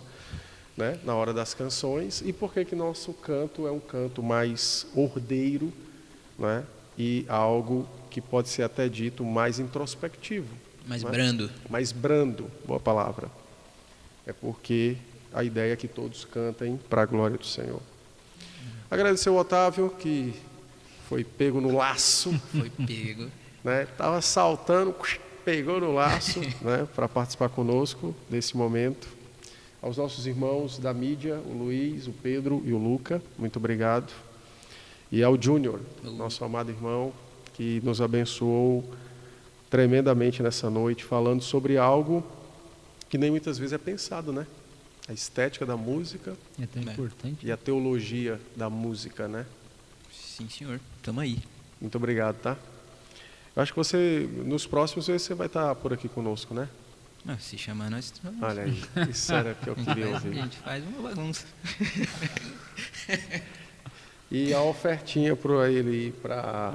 né, na hora das canções, e por que nosso canto é um canto mais ordeiro, né, e algo que pode ser até dito mais introspectivo. Mais né? brando. Mais brando, boa palavra. É porque a ideia é que todos cantem para a glória do Senhor. Agradecer ao Otávio, que foi pego no laço. Foi pego. Né? Estava saltando, pegou no laço, né, para participar conosco desse momento. Aos nossos irmãos da mídia, o Luiz, o Pedro e o Luca, muito obrigado. E ao Júnior, nosso amado irmão, que nos abençoou tremendamente nessa noite, falando sobre algo que nem muitas vezes é pensado, né? A estética da música É tão importante. e a teologia da música, né? Sim, senhor. Tamo aí. Muito obrigado, tá? Eu acho que você, nos próximos, você vai estar por aqui conosco, né? Ah, se chamar, nós estamos. Olha aí, isso era o que eu queria A ouvir. gente faz uma bagunça. E a ofertinha para ele ir para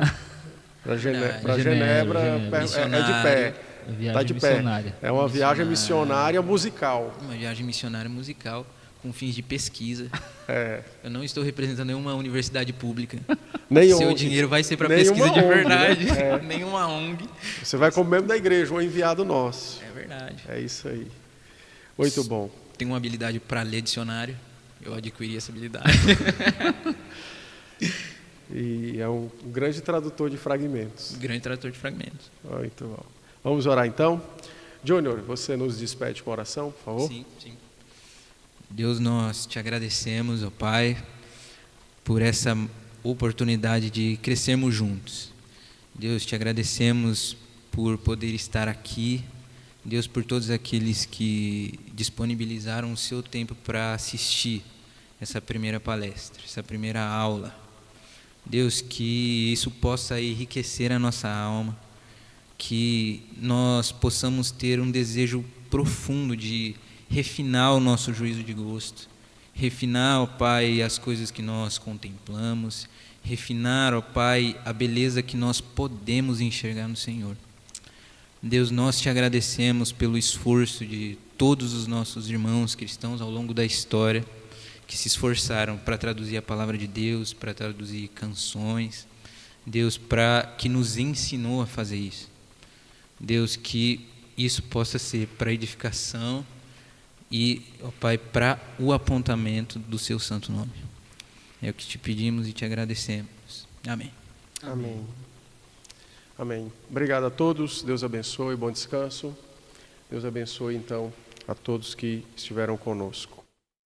Genebra, Genebra, é de pé. Viagem Está de pé. missionária. É uma viagem missionária musical. Uma viagem missionária musical com fins de pesquisa. É. Eu não estou representando nenhuma universidade pública. Nem Seu ONG. dinheiro vai ser para Nenhuma pesquisa de ONG, verdade. né? Nenhuma ONG. Você vai como membro da igreja, um enviado nosso. É verdade. É isso aí. Muito bom. Tenho uma habilidade para ler dicionário. Eu adquiri essa habilidade. E é um grande tradutor de fragmentos. Grande tradutor de fragmentos. Muito bom. Vamos orar então? Júnior, você nos despede com oração, por favor? Sim, sim. Deus, nós te agradecemos, ó Pai, por essa oportunidade de crescermos juntos. Deus, te agradecemos por poder estar aqui. Deus, por todos aqueles que disponibilizaram o seu tempo para assistir essa primeira palestra, essa primeira aula. Deus, que isso possa enriquecer a nossa alma, que nós possamos ter um desejo profundo de refinar o nosso juízo de gosto, refinar, ó Pai, as coisas que nós contemplamos, refinar, ó Pai, a beleza que nós podemos enxergar no Senhor. Deus, nós te agradecemos pelo esforço de todos os nossos irmãos cristãos ao longo da história, que se esforçaram para traduzir a palavra de Deus, para traduzir canções. Deus, que nos ensinou a fazer isso. Deus, que isso possa ser para edificação e, ó Pai, para o apontamento do seu santo nome. É o que te pedimos e te agradecemos. Amém. Amém. Amém. Obrigado a todos. Deus abençoe. Bom descanso. Deus abençoe, então, a todos que estiveram conosco.